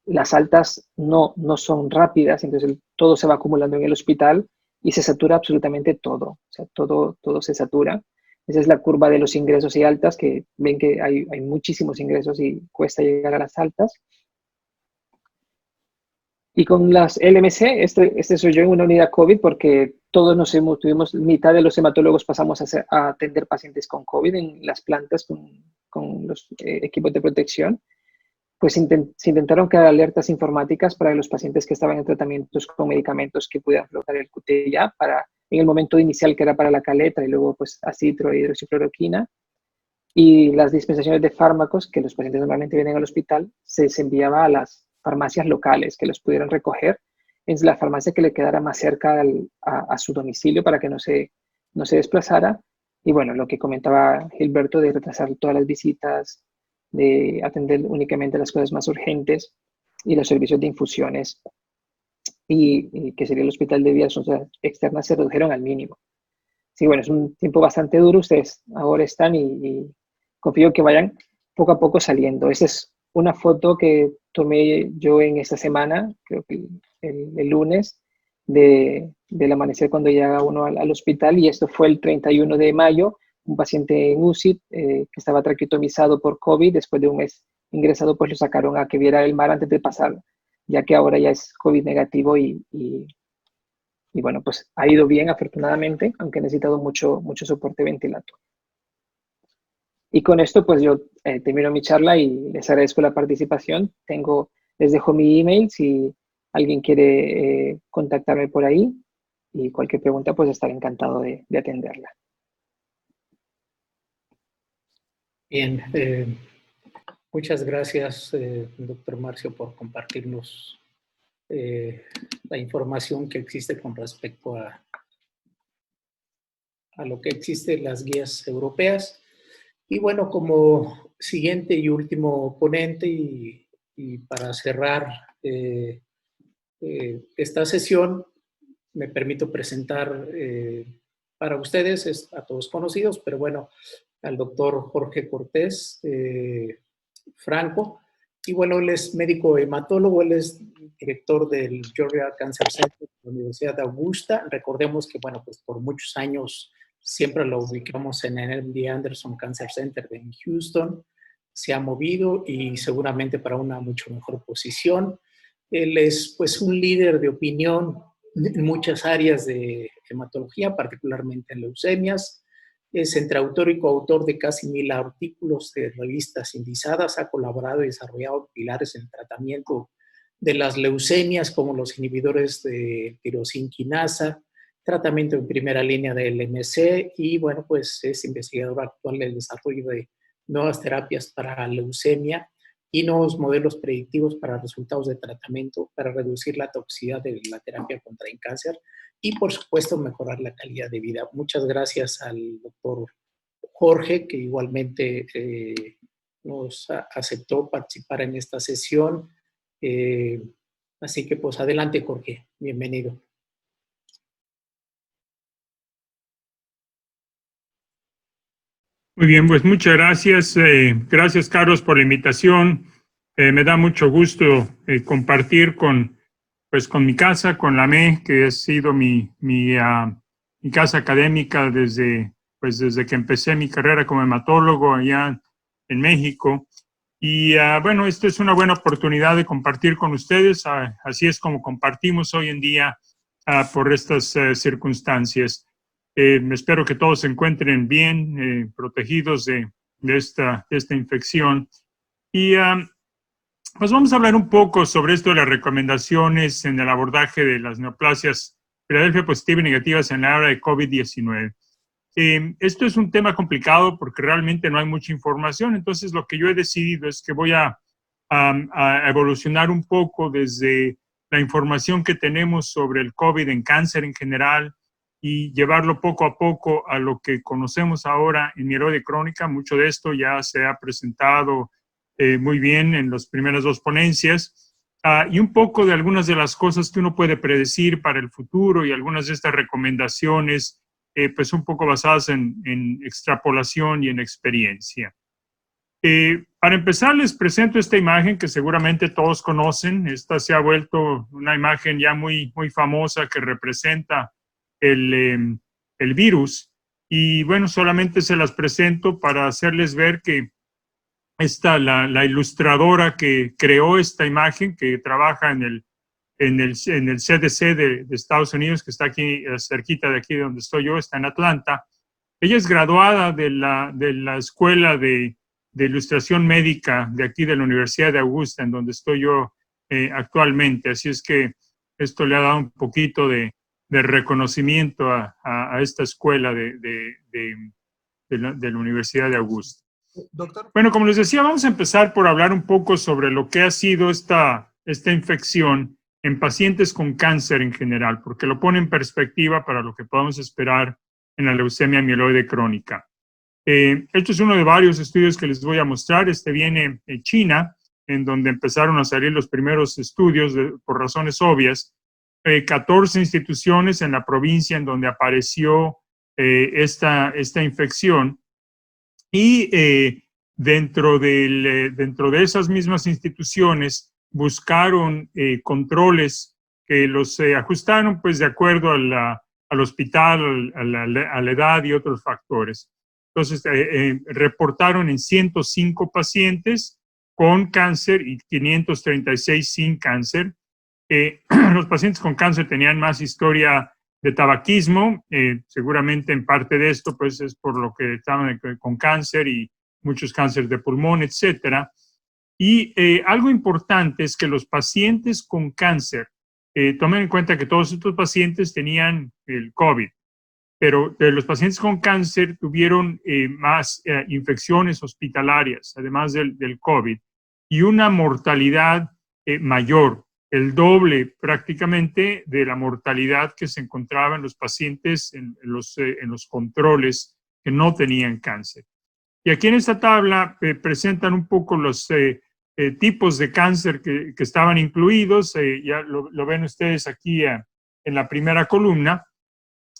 las altas no son rápidas, entonces todo se va acumulando en el hospital y se satura absolutamente todo, o sea, todo se satura. Esa es la curva de los ingresos y altas, que ven que hay muchísimos ingresos y cuesta llegar a las altas. Y con las LMC, este soy yo en una unidad COVID, porque todos tuvimos, mitad de los hematólogos pasamos a atender pacientes con COVID en las plantas con los equipos de protección. Pues se intentaron crear alertas informáticas para los pacientes que estaban en tratamientos con medicamentos que pudieran flotar el QT para, en el momento inicial que era para la caleta y luego pues acitro e hidroxicloroquina, y las dispensaciones de fármacos que los pacientes normalmente vienen al hospital se enviaba a las farmacias locales que los pudieran recoger en la farmacia que le quedara más cerca a su domicilio para que no se desplazara. Y bueno, lo que comentaba Gilberto de retrasar todas las visitas, de atender únicamente las cosas más urgentes y los servicios de infusiones y que sería el hospital de vías externas se redujeron al mínimo. Sí, bueno, es un tiempo bastante duro, ustedes ahora están y confío que vayan poco a poco saliendo. Esa es una foto que tomé yo en esta semana, creo que el lunes, del amanecer cuando llega uno al hospital, y esto fue el 31 de mayo, un paciente en UCI que estaba traqueotomizado por COVID, después de un mes ingresado, pues lo sacaron a que viera el mar antes de pasar, ya que ahora ya es COVID negativo y bueno, pues ha ido bien afortunadamente, aunque he necesitado mucho soporte ventilatorio. Y con esto pues yo termino mi charla y les agradezco la participación. Les dejo mi email si alguien quiere contactarme por ahí, y cualquier pregunta pues estaré encantado de atenderla. Bien, muchas gracias, doctor Marcio, por compartirnos la información que existe con respecto a lo que existe en las guías europeas. Y bueno, como siguiente y último ponente y para cerrar esta sesión, me permito presentar para ustedes, a todos conocidos, pero bueno, al doctor Jorge Cortés Franco. Y bueno, él es médico hematólogo, él es director del Georgia Cancer Center de la Universidad de Augusta. Recordemos que, bueno, pues por muchos años siempre lo ubicamos en el MD Anderson Cancer Center en Houston. Se ha movido y seguramente para una mucho mejor posición. Él es pues un líder de opinión en muchas áreas de hematología, particularmente en leucemias. Es entre autor y coautor de casi 1000 artículos de revistas indizadas. Ha colaborado y desarrollado pilares en el tratamiento de las leucemias, como los inhibidores de tirosina quinasa, tratamiento en primera línea del MC, y bueno, pues es investigador actual del desarrollo de nuevas terapias para leucemia y nuevos modelos predictivos para resultados de tratamiento para reducir la toxicidad de la terapia contra el cáncer y, por supuesto, mejorar la calidad de vida. Muchas gracias al doctor Jorge, que igualmente nos aceptó participar en esta sesión. Así que, pues, adelante, Jorge. Bienvenido. Muy bien, pues muchas gracias. Gracias, Carlos, por la invitación. Me da mucho gusto compartir con mi casa, con la ME, que ha sido mi casa académica desde que empecé mi carrera como hematólogo allá en México. Y bueno, esta es una buena oportunidad de compartir con ustedes. Así es como compartimos hoy en día por estas circunstancias. Espero que todos se encuentren bien, protegidos de esta infección. Y pues vamos a hablar un poco sobre esto de las recomendaciones en el abordaje de las neoplasias Filadelfia positivas y negativas en la era de COVID-19. Esto es un tema complicado porque realmente no hay mucha información, entonces lo que yo he decidido es que voy a evolucionar un poco desde la información que tenemos sobre el COVID en cáncer en general y llevarlo poco a poco a lo que conocemos ahora en mieloide crónica. Mucho de esto ya se ha presentado muy bien en las primeras dos ponencias, y un poco de algunas de las cosas que uno puede predecir para el futuro y algunas de estas recomendaciones pues un poco basadas en extrapolación y en experiencia. Para empezar, les presento esta imagen que seguramente todos conocen. Esta se ha vuelto una imagen ya muy famosa que representa el virus. Y bueno, solamente se las presento para hacerles ver que la ilustradora que creó esta imagen, que trabaja en el CDC de Estados Unidos, que está aquí cerquita de aquí donde estoy yo, está en Atlanta. Ella es graduada de la Escuela de Ilustración Médica de aquí de la Universidad de Augusta, en donde estoy yo actualmente. Así es que esto le ha dado un poquito de reconocimiento a esta escuela de la Universidad de Augusta. Doctor. Bueno, como les decía, vamos a empezar por hablar un poco sobre lo que ha sido esta infección en pacientes con cáncer en general, porque lo pone en perspectiva para lo que podemos esperar en la leucemia mieloide crónica. Esto es uno de varios estudios que les voy a mostrar. Este viene de China, en donde empezaron a salir los primeros estudios por razones obvias. 14 instituciones en la provincia en donde apareció esta infección. Y dentro de esas mismas instituciones buscaron controles que los ajustaron pues de acuerdo al hospital, a la edad y otros factores. Entonces, reportaron en 105 pacientes con cáncer y 536 sin cáncer. Los pacientes con cáncer tenían más historia de tabaquismo, seguramente en parte de esto pues es por lo que estaban con cáncer y muchos cánceres de pulmón, etcétera. Y algo importante es que los pacientes con cáncer, tomen en cuenta que todos estos pacientes tenían el COVID, pero los pacientes con cáncer tuvieron más infecciones hospitalarias, además del COVID, y una mortalidad mayor, el doble prácticamente de la mortalidad que se encontraba en los pacientes en los controles que no tenían cáncer. Y aquí en esta tabla presentan un poco los tipos de cáncer que estaban incluidos, ya lo ven ustedes aquí en la primera columna,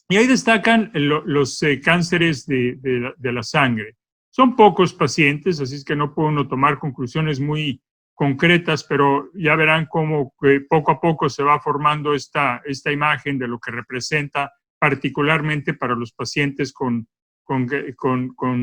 y ahí destacan los cánceres de la sangre. Son pocos pacientes, así es que no puedo uno tomar conclusiones muy concretas, pero ya verán cómo poco a poco se va formando esta imagen de lo que representa particularmente para los pacientes con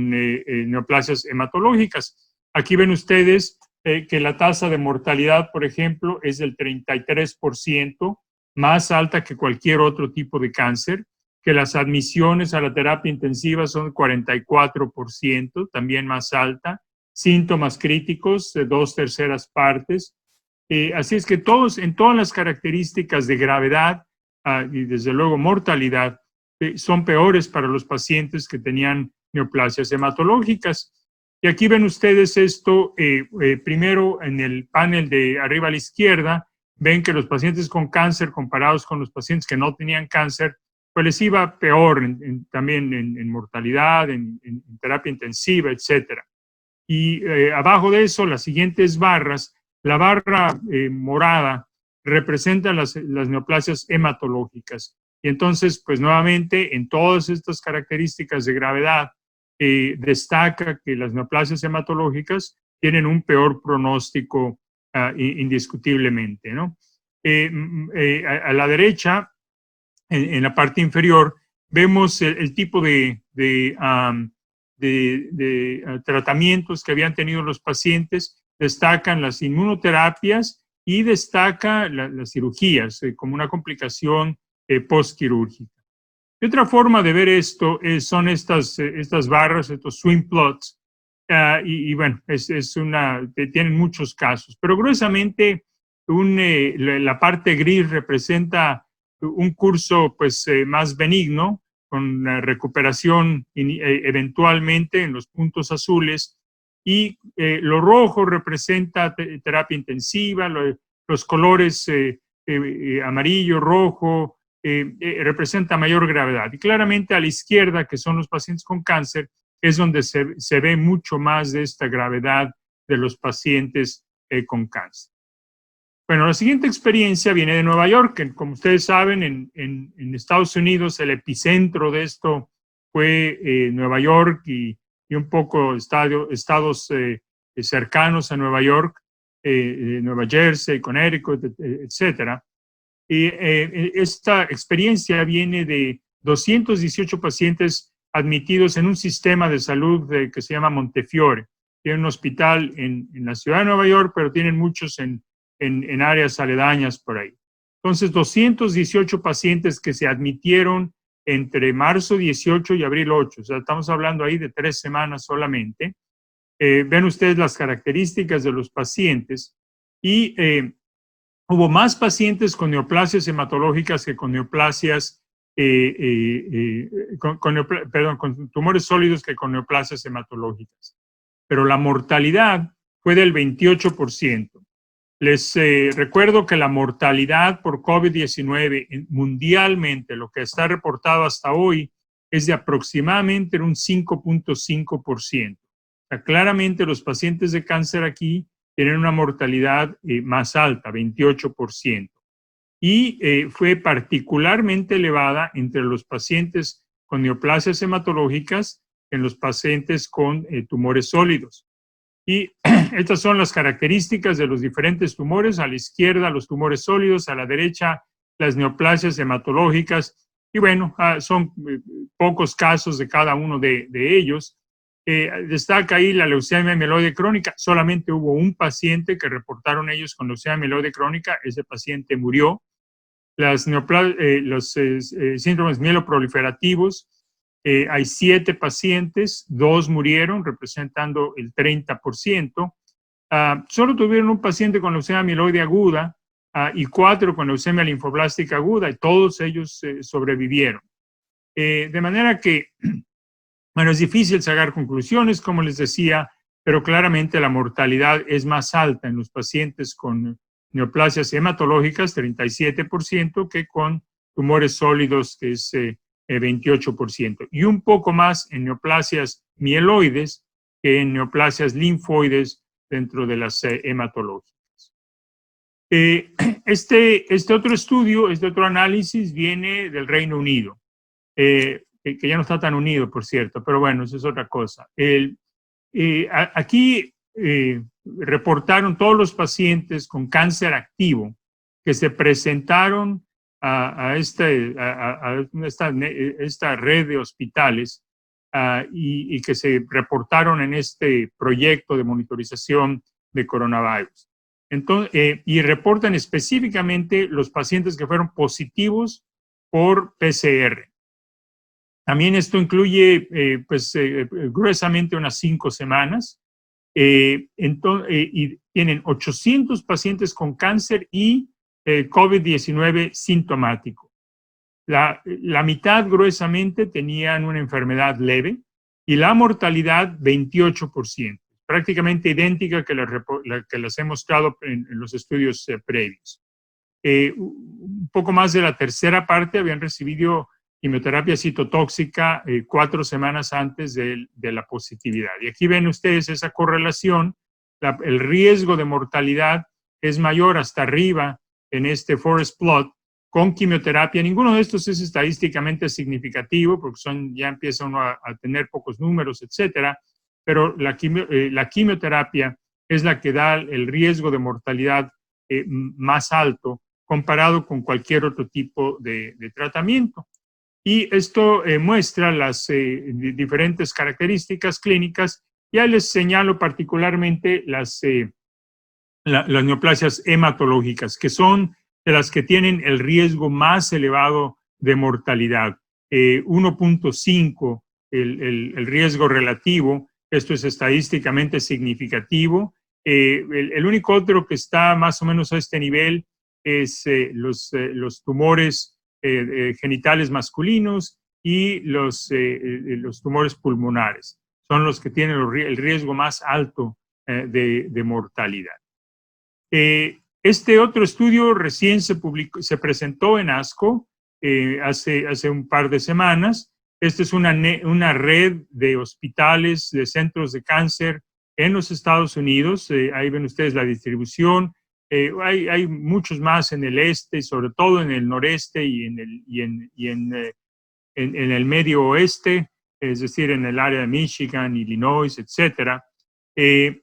neoplasias hematológicas. Aquí ven ustedes que la tasa de mortalidad, por ejemplo, es del 33%, más alta que cualquier otro tipo de cáncer, que las admisiones a la terapia intensiva son 44%, también más alta, síntomas críticos de 2/3 partes. Así es que en todas las características de gravedad y desde luego mortalidad son peores para los pacientes que tenían neoplasias hematológicas. Y aquí ven ustedes esto, primero en el panel de arriba a la izquierda, ven que los pacientes con cáncer comparados con los pacientes que no tenían cáncer, pues les iba peor también en mortalidad, en terapia intensiva, etcétera. Y abajo de eso, las siguientes barras, la barra morada representa las neoplasias hematológicas. Y entonces, pues nuevamente, en todas estas características de gravedad, destaca que las neoplasias hematológicas tienen un peor pronóstico indiscutiblemente, ¿no? A la derecha, en la parte inferior, vemos el tipo de tratamientos que habían tenido los pacientes. Destacan las inmunoterapias y destaca las cirugías como una complicación postquirúrgica. Y otra forma de ver esto son estas barras, estos swim plots, y bueno, tienen muchos casos, pero gruesamente la parte gris representa un curso pues más benigno, con recuperación eventualmente en los puntos azules, y lo rojo representa terapia intensiva, los colores amarillo, rojo, representa mayor gravedad. Y claramente a la izquierda, que son los pacientes con cáncer, es donde se ve mucho más de esta gravedad de los pacientes con cáncer. Bueno, la siguiente experiencia viene de Nueva York, que como ustedes saben, en Estados Unidos el epicentro de esto fue Nueva York y un poco estados cercanos a Nueva York, Nueva Jersey, Connecticut, etcétera. Y esta experiencia viene de 218 pacientes admitidos en un sistema de salud que se llama Montefiore. Tiene un hospital en la ciudad de Nueva York, pero tienen muchos en áreas aledañas por ahí. Entonces, 218 pacientes que se admitieron entre marzo 18 y abril 8, o sea, estamos hablando ahí de 3 semanas solamente. Ven ustedes las características de los pacientes y hubo más pacientes con neoplasias hematológicas que con neoplasias, con tumores sólidos que con neoplasias hematológicas. Pero la mortalidad fue del 28%. Les recuerdo que la mortalidad por COVID-19 mundialmente, lo que está reportado hasta hoy, es de aproximadamente un 5.5%. O sea, claramente los pacientes de cáncer aquí tienen una mortalidad más alta, 28%. Y fue particularmente elevada entre los pacientes con neoplasias hematológicas en los pacientes con tumores sólidos. Y estas son las características de los diferentes tumores. A la izquierda, los tumores sólidos, a la derecha, las neoplasias hematológicas. Y bueno, son pocos casos de cada uno de ellos. Destaca ahí la leucemia mieloide crónica. Solamente hubo un paciente que reportaron ellos con leucemia mieloide crónica. Ese paciente murió. Los síndromes mieloproliferativos, hay 7 pacientes, 2 murieron, representando el 30%. Solo tuvieron un paciente con leucemia mieloide aguda y 4 con leucemia linfoblástica aguda, y todos ellos sobrevivieron. De manera que, bueno, es difícil sacar conclusiones, como les decía, pero claramente la mortalidad es más alta en los pacientes con neoplasias hematológicas, 37%, que con tumores sólidos, que es 28%. Y un poco más en neoplasias mieloides que en neoplasias linfoides dentro de las hematológicas. Este otro estudio, este otro análisis viene del Reino Unido, que ya no está tan unido, por cierto, pero bueno, eso es otra cosa. Aquí reportaron todos los pacientes con cáncer activo que se presentaron a esta red de hospitales y que se reportaron en este proyecto de monitorización de coronavirus. Entonces, y reportan específicamente los pacientes que fueron positivos por PCR. También esto incluye gruesamente unas 5 semanas. Y tienen 800 pacientes con cáncer y COVID-19 sintomático. La mitad gruesamente tenían una enfermedad leve y la mortalidad 28%, prácticamente idéntica que las hemos mostrado en los estudios previos. Un poco más de la tercera parte habían recibido quimioterapia citotóxica 4 semanas antes de la positividad. Y aquí ven ustedes esa correlación. El riesgo de mortalidad es mayor hasta arriba en este forest plot con quimioterapia. Ninguno de estos es estadísticamente significativo porque ya empieza uno a tener pocos números, etcétera, pero la quimioterapia es la que da el riesgo de mortalidad más alto comparado con cualquier otro tipo de tratamiento. Y esto muestra las diferentes características clínicas. Ya les señalo particularmente las neoplasias hematológicas, que son de las que tienen el riesgo más elevado de mortalidad. 1.5 el riesgo relativo. Esto es estadísticamente significativo. El único otro que está más o menos a este nivel es los tumores genitales masculinos y los tumores pulmonares. Son los que tienen el riesgo más alto de mortalidad. Este otro estudio recién se presentó en ASCO hace un par de semanas. Esta es una red de hospitales, de centros de cáncer en los Estados Unidos. Ahí ven ustedes la distribución. Hay muchos más en el este, sobre todo en el noreste y en el medio oeste, es decir, en el área de Michigan, Illinois, etc. Y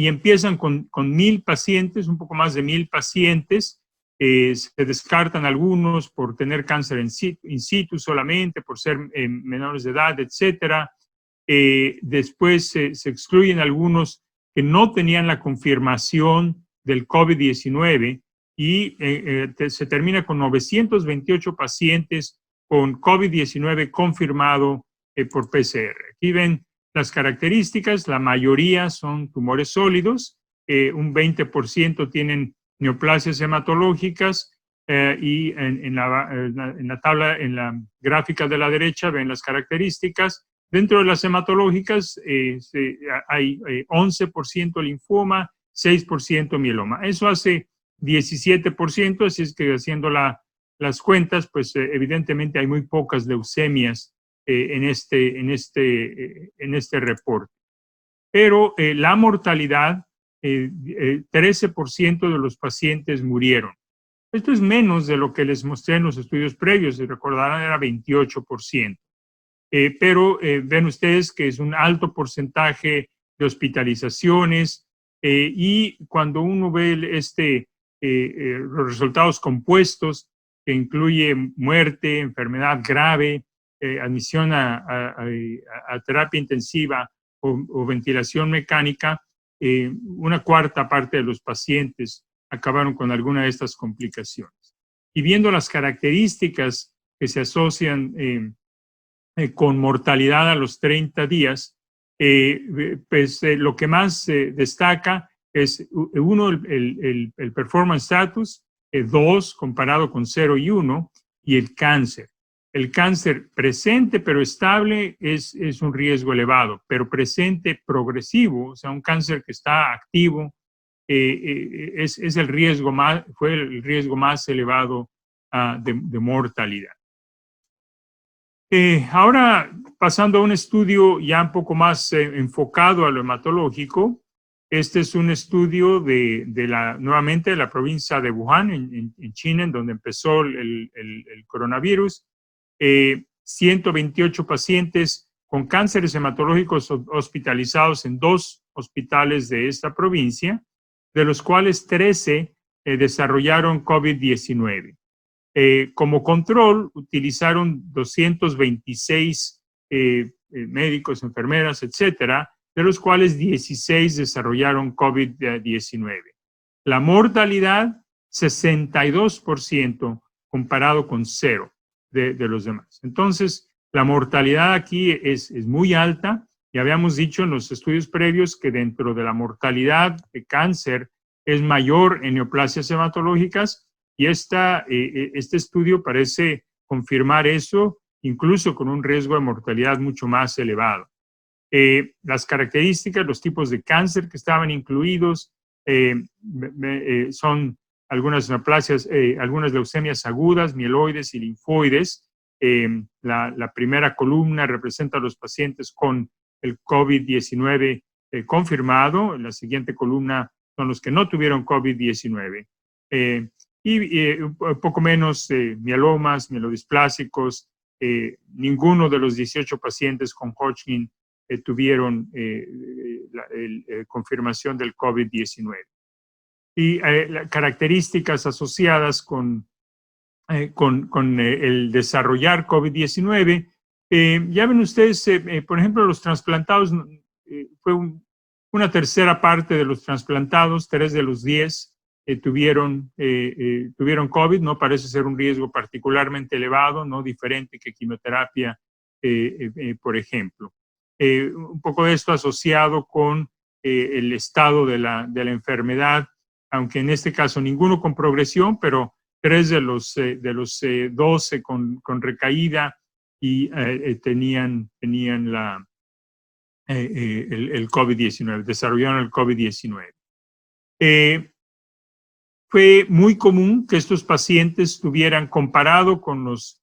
empiezan con 1,000 pacientes, un poco más de 1,000 pacientes. Se descartan algunos por tener cáncer in situ solamente, por ser menores de edad, etc. Después se excluyen algunos que no tenían la confirmación del COVID-19 y se termina con 928 pacientes con COVID-19 confirmado por PCR. Aquí ven las características, la mayoría son tumores sólidos, un 20% tienen neoplasias hematológicas y en la tabla, en la gráfica de la derecha ven las características. Dentro de las hematológicas hay 11% linfoma, 6% mieloma. Eso hace 17%, así es que haciendo las cuentas, pues evidentemente hay muy pocas leucemias en este reporte. Pero la mortalidad, 13% de los pacientes murieron. Esto es menos de lo que les mostré en los estudios previos, si recordarán era 28%. Pero ven ustedes que es un alto porcentaje de hospitalizaciones y cuando uno ve los resultados compuestos, que incluye muerte, enfermedad grave, admisión a terapia intensiva o ventilación mecánica, una cuarta parte de los pacientes acabaron con alguna de estas complicaciones. Y viendo las características que se asocian con mortalidad a los 30 días, pues lo que más destaca es, uno, el performance status, 2, comparado con 0 y 1, y el cáncer. El cáncer presente pero estable es un riesgo elevado, pero presente progresivo, o sea, un cáncer que está activo, es el riesgo fue el riesgo más elevado de mortalidad. Ahora, pasando a un estudio ya un poco más enfocado a lo hematológico, este es un estudio nuevamente de la provincia de Wuhan, en China, en donde empezó el coronavirus. 128 pacientes con cánceres hematológicos hospitalizados en 2 hospitales de esta provincia, de los cuales 13 desarrollaron COVID-19. Como control, utilizaron 226 médicos, enfermeras, etcétera, de los cuales 16 desarrollaron COVID-19. La mortalidad, 62% comparado con 0 de los demás. Entonces, la mortalidad aquí es muy alta. Ya habíamos dicho en los estudios previos que dentro de la mortalidad de cáncer es mayor en neoplasias hematológicas, y este estudio parece confirmar eso, incluso con un riesgo de mortalidad mucho más elevado. Las características, los tipos de cáncer que estaban incluidos son algunas neoplasias, algunas leucemias agudas, mieloides y linfoides. La primera columna representa a los pacientes con el COVID-19 confirmado. La siguiente columna son los que no tuvieron COVID-19. Y un poco menos mielomas, mielodisplásicos. Ninguno de los 18 pacientes con Hodgkin tuvieron confirmación del COVID-19. Y características asociadas con el desarrollar COVID-19, ya ven ustedes, por ejemplo, los trasplantados, fue una tercera parte de los trasplantados, 3 de los 10 tuvieron COVID. No parece ser un riesgo particularmente elevado, no diferente que quimioterapia, por ejemplo. Un poco de esto asociado con el estado de la enfermedad, aunque en este caso ninguno con progresión, pero 3 de los 12 con recaída y tenían el COVID-19, desarrollaron el COVID-19. Fue muy común que estos pacientes tuvieran, comparado con los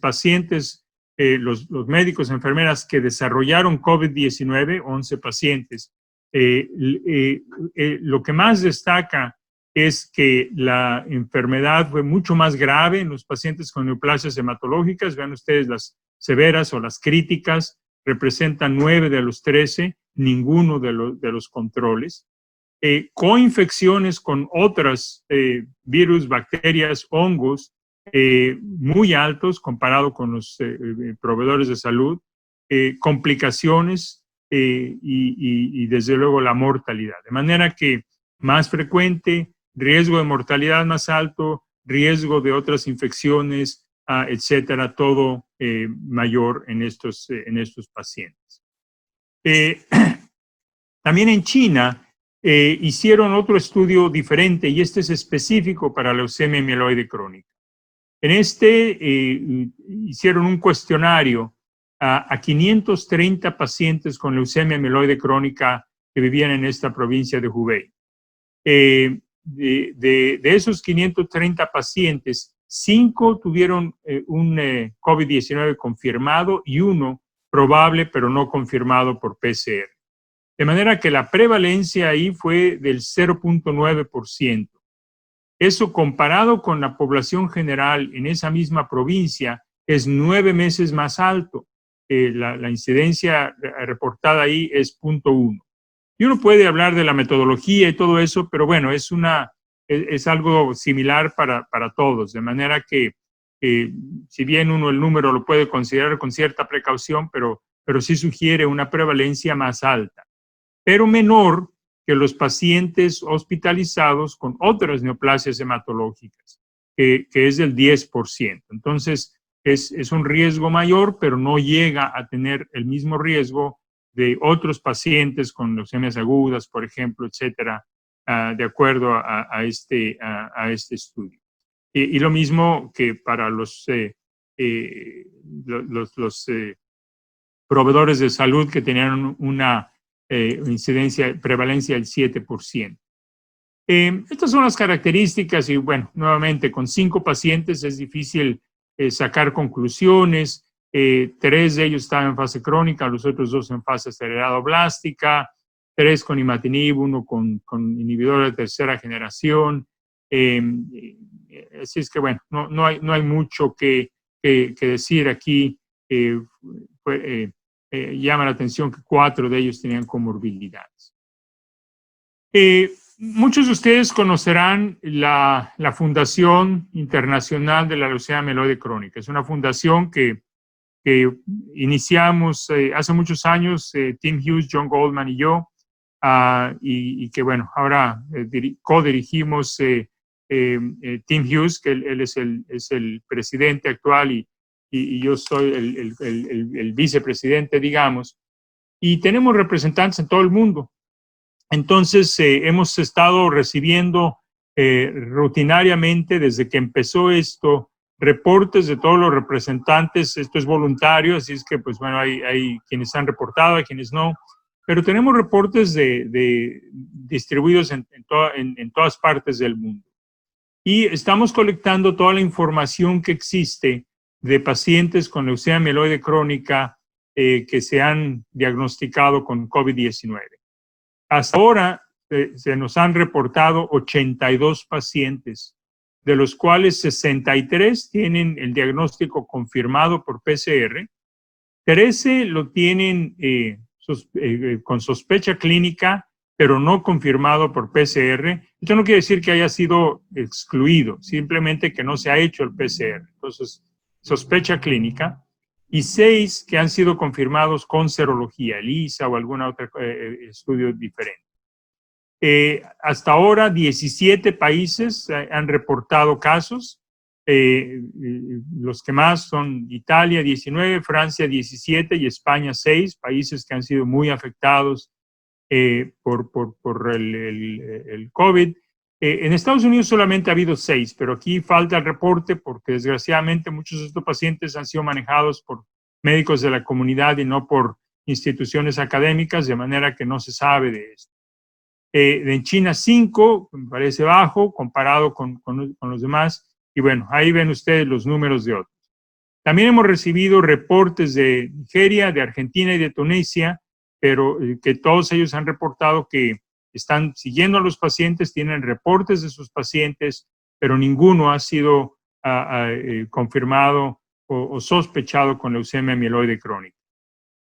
pacientes, los médicos, enfermeras que desarrollaron COVID-19, 11 pacientes, lo que más destaca es que la enfermedad fue mucho más grave en los pacientes con neoplasias hematológicas. Vean ustedes las severas o las críticas, representan 9 de los 13, ninguno de los controles. Coinfecciones con otras virus, bacterias, hongos, muy altos comparado con los proveedores de salud, complicaciones y desde luego la mortalidad. De manera que más frecuente, riesgo de mortalidad más alto, riesgo de otras infecciones, etcétera, todo mayor en estos pacientes. También en China hicieron otro estudio diferente, y este es específico para leucemia mieloide crónica. En hicieron un cuestionario a 530 pacientes con leucemia mieloide crónica que vivían en esta provincia de Hubei. De esos 530 pacientes, 5 tuvieron un COVID-19 confirmado y 1 probable pero no confirmado por PCR. De manera que la prevalencia ahí fue del 0.9%. Eso comparado con la población general en esa misma provincia es 9 veces más alto. La incidencia reportada ahí es 0.1. Y uno puede hablar de la metodología y todo eso, pero bueno, es algo similar para todos, de manera que si bien uno el número lo puede considerar con cierta precaución, pero sí sugiere una prevalencia más alta, pero menor que los pacientes hospitalizados con otras neoplasias hematológicas, que es del 10%. Entonces, es un riesgo mayor, pero no llega a tener el mismo riesgo de otros pacientes con leucemias agudas, por ejemplo, etcétera, de acuerdo a este estudio. Y lo mismo que para los proveedores de salud que tenían una prevalencia del 7%. Estas son las características y, bueno, nuevamente, con 5 pacientes es difícil sacar conclusiones. 3 de ellos estaban en fase crónica, los otros 2 en fase acelerado-blástica, 3 con imatinib, 1 con inhibidor de tercera generación. Así es que, bueno, no hay mucho que decir aquí. Llama la atención que 4 de ellos tenían comorbilidades. Muchos de ustedes conocerán la Fundación Internacional de la Leucemia Mieloide Crónica. Es una fundación que iniciamos hace muchos años, Tim Hughes, John Goldman y yo, y que, bueno, ahora co-dirigimos Tim Hughes, que él es el presidente actual y yo soy el vicepresidente, digamos, y tenemos representantes en todo el mundo. Entonces, hemos estado recibiendo rutinariamente, desde que empezó esto, reportes de todos los representantes. Esto es voluntario, así es que, pues bueno, hay quienes han reportado, hay quienes no, pero tenemos reportes distribuidos en todas partes del mundo. Y estamos colectando toda la información que existe de pacientes con leucemia mieloide crónica que se han diagnosticado con COVID-19. Hasta ahora se nos han reportado 82 pacientes, de los cuales 63 tienen el diagnóstico confirmado por PCR, 13 lo tienen con sospecha clínica, pero no confirmado por PCR. Esto no quiere decir que haya sido excluido, simplemente que no se ha hecho el PCR. Entonces, sospecha clínica, y 6 que han sido confirmados con serología, ELISA o algún otro estudio diferente. Hasta ahora, 17 países han reportado casos. Los que más son Italia, 19, Francia, 17 y España, 6, países que han sido muy afectados por el COVID. En Estados Unidos solamente ha habido 6, pero aquí falta el reporte porque desgraciadamente muchos de estos pacientes han sido manejados por médicos de la comunidad y no por instituciones académicas, de manera que no se sabe de esto. En China 5, me parece bajo comparado con los demás, y bueno, ahí ven ustedes los números de otros. También hemos recibido reportes de Nigeria, de Argentina y de Tunisia, pero que todos ellos han reportado que están siguiendo a los pacientes, tienen reportes de sus pacientes, pero ninguno ha sido confirmado o sospechado con leucemia mieloide crónica.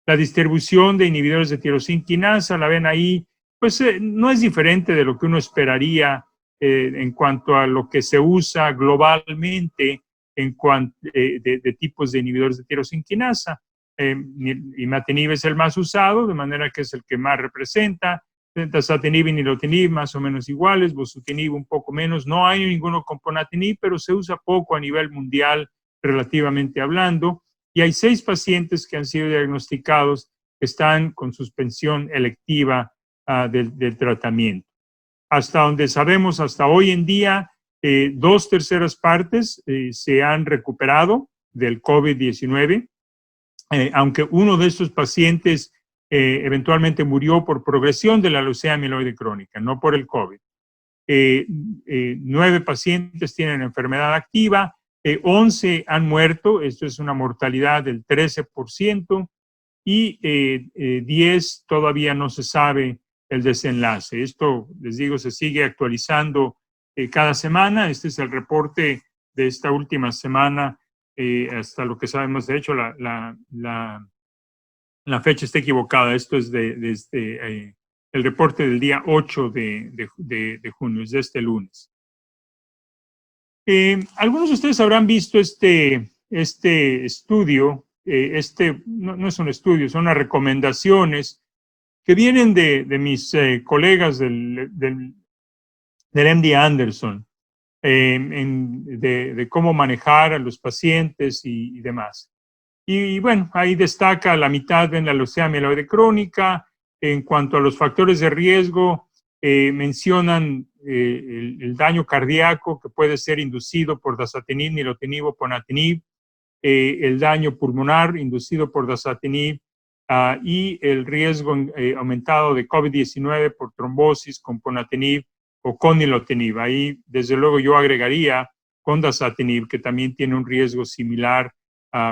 La distribución de inhibidores de tirosina quinasa, la ven ahí, pues no es diferente de lo que uno esperaría en cuanto a lo que se usa globalmente en cuanto de tipos de inhibidores de tirosina quinasa. Imatinib es el más usado, de manera que es el que más representa. Dasatinib y nilotinib más o menos iguales, bosutinib un poco menos. No hay ninguno con ponatinib, pero se usa poco a nivel mundial relativamente hablando. Y hay 6 pacientes que han sido diagnosticados que están con suspensión electiva del tratamiento. Hasta donde sabemos, hasta hoy en día, 2/3 partes se han recuperado del COVID-19, aunque uno de estos pacientes eventualmente murió por progresión de la leucemia amiloide crónica, no por el COVID. 9 pacientes tienen enfermedad activa, 11 han muerto, esto es una mortalidad del 13%, y 10 todavía no se sabe el desenlace. Esto, les digo, se sigue actualizando cada semana. Este es el reporte de esta última semana, hasta lo que sabemos. De hecho, la fecha está equivocada. Esto es desde el reporte del día 8 de junio, es de este lunes. Algunos de ustedes habrán visto este estudio. No es un estudio, son las recomendaciones que vienen de mis colegas del MD Anderson, de cómo manejar a los pacientes y demás. Y bueno, ahí destaca la mitad en la leucemia amiloide crónica. En cuanto a los factores de riesgo, mencionan el daño cardíaco que puede ser inducido por dasatinib, nilotinib o ponatinib, el daño pulmonar inducido por dasatinib y el riesgo aumentado de COVID-19 por trombosis con ponatinib o con nilotinib. Ahí, desde luego, yo agregaría con dasatinib, que también tiene un riesgo similar,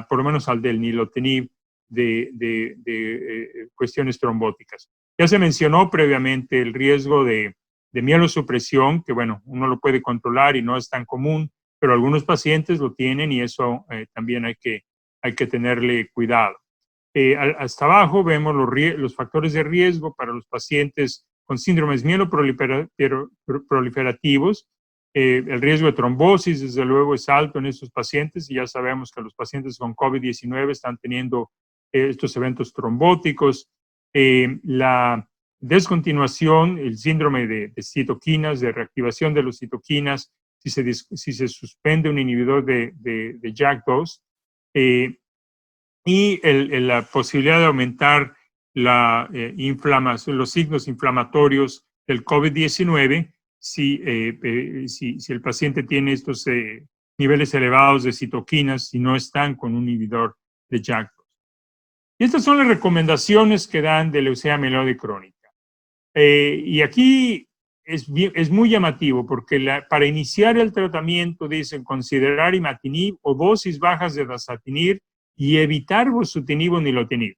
por lo menos al del nilotinib, de cuestiones trombóticas. Ya se mencionó previamente el riesgo de mielosupresión, que bueno, uno lo puede controlar y no es tan común, pero algunos pacientes lo tienen y eso también hay que tenerle cuidado. Hasta abajo vemos los factores de riesgo para los pacientes con síndromes mieloproliferativos. El riesgo de trombosis, desde luego, es alto en estos pacientes y ya sabemos que los pacientes con COVID-19 están teniendo estos eventos trombóticos. La descontinuación, el síndrome de citoquinas, de reactivación de los citoquinas, si se suspende un inhibidor de JAK2, y la posibilidad de aumentar la inflamación, los signos inflamatorios del COVID-19 si el paciente tiene estos niveles elevados de citoquinas y no están con un inhibidor de JAK2. Y estas son las recomendaciones que dan de leucemia amiloide crónica. Y aquí es muy llamativo porque para iniciar el tratamiento dicen considerar imatinib o dosis bajas de dasatinib y evitar bosutinib o nilotinib.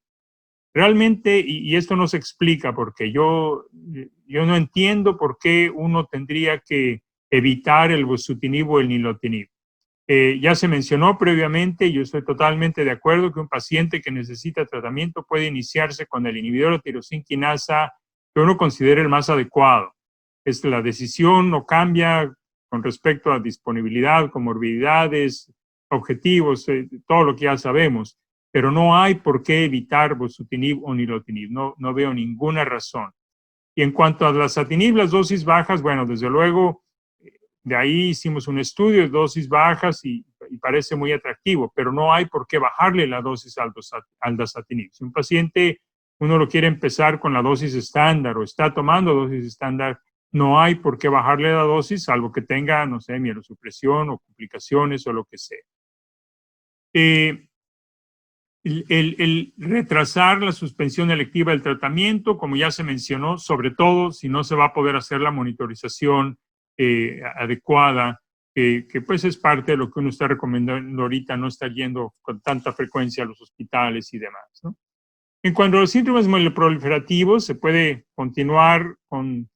Realmente, y esto no se explica porque yo no entiendo por qué uno tendría que evitar el bosutinib o el nilotinib. Ya se mencionó previamente, y yo estoy totalmente de acuerdo que un paciente que necesita tratamiento puede iniciarse con el inhibidor de tirosina quinasa que uno considere el más adecuado. La decisión no cambia con respecto a disponibilidad, comorbilidades, objetivos, todo lo que ya sabemos, pero no hay por qué evitar bosutinib o nilotinib, no veo ninguna razón. Y en cuanto a dasatinib, las dosis bajas, bueno, desde luego, de ahí hicimos un estudio de dosis bajas y parece muy atractivo, pero no hay por qué bajarle la dosis al dasatinib. Si un paciente, uno lo quiere empezar con la dosis estándar o está tomando dosis estándar, no hay por qué bajarle la dosis, salvo que tenga, no sé, mielosupresión o complicaciones o lo que sea. El retrasar la suspensión electiva del tratamiento, como ya se mencionó, sobre todo si no se va a poder hacer la monitorización adecuada, que pues es parte de lo que uno está recomendando ahorita, no estar yendo con tanta frecuencia a los hospitales y demás, ¿no? En cuanto a los síntomas mieloproliferativos, se puede continuar con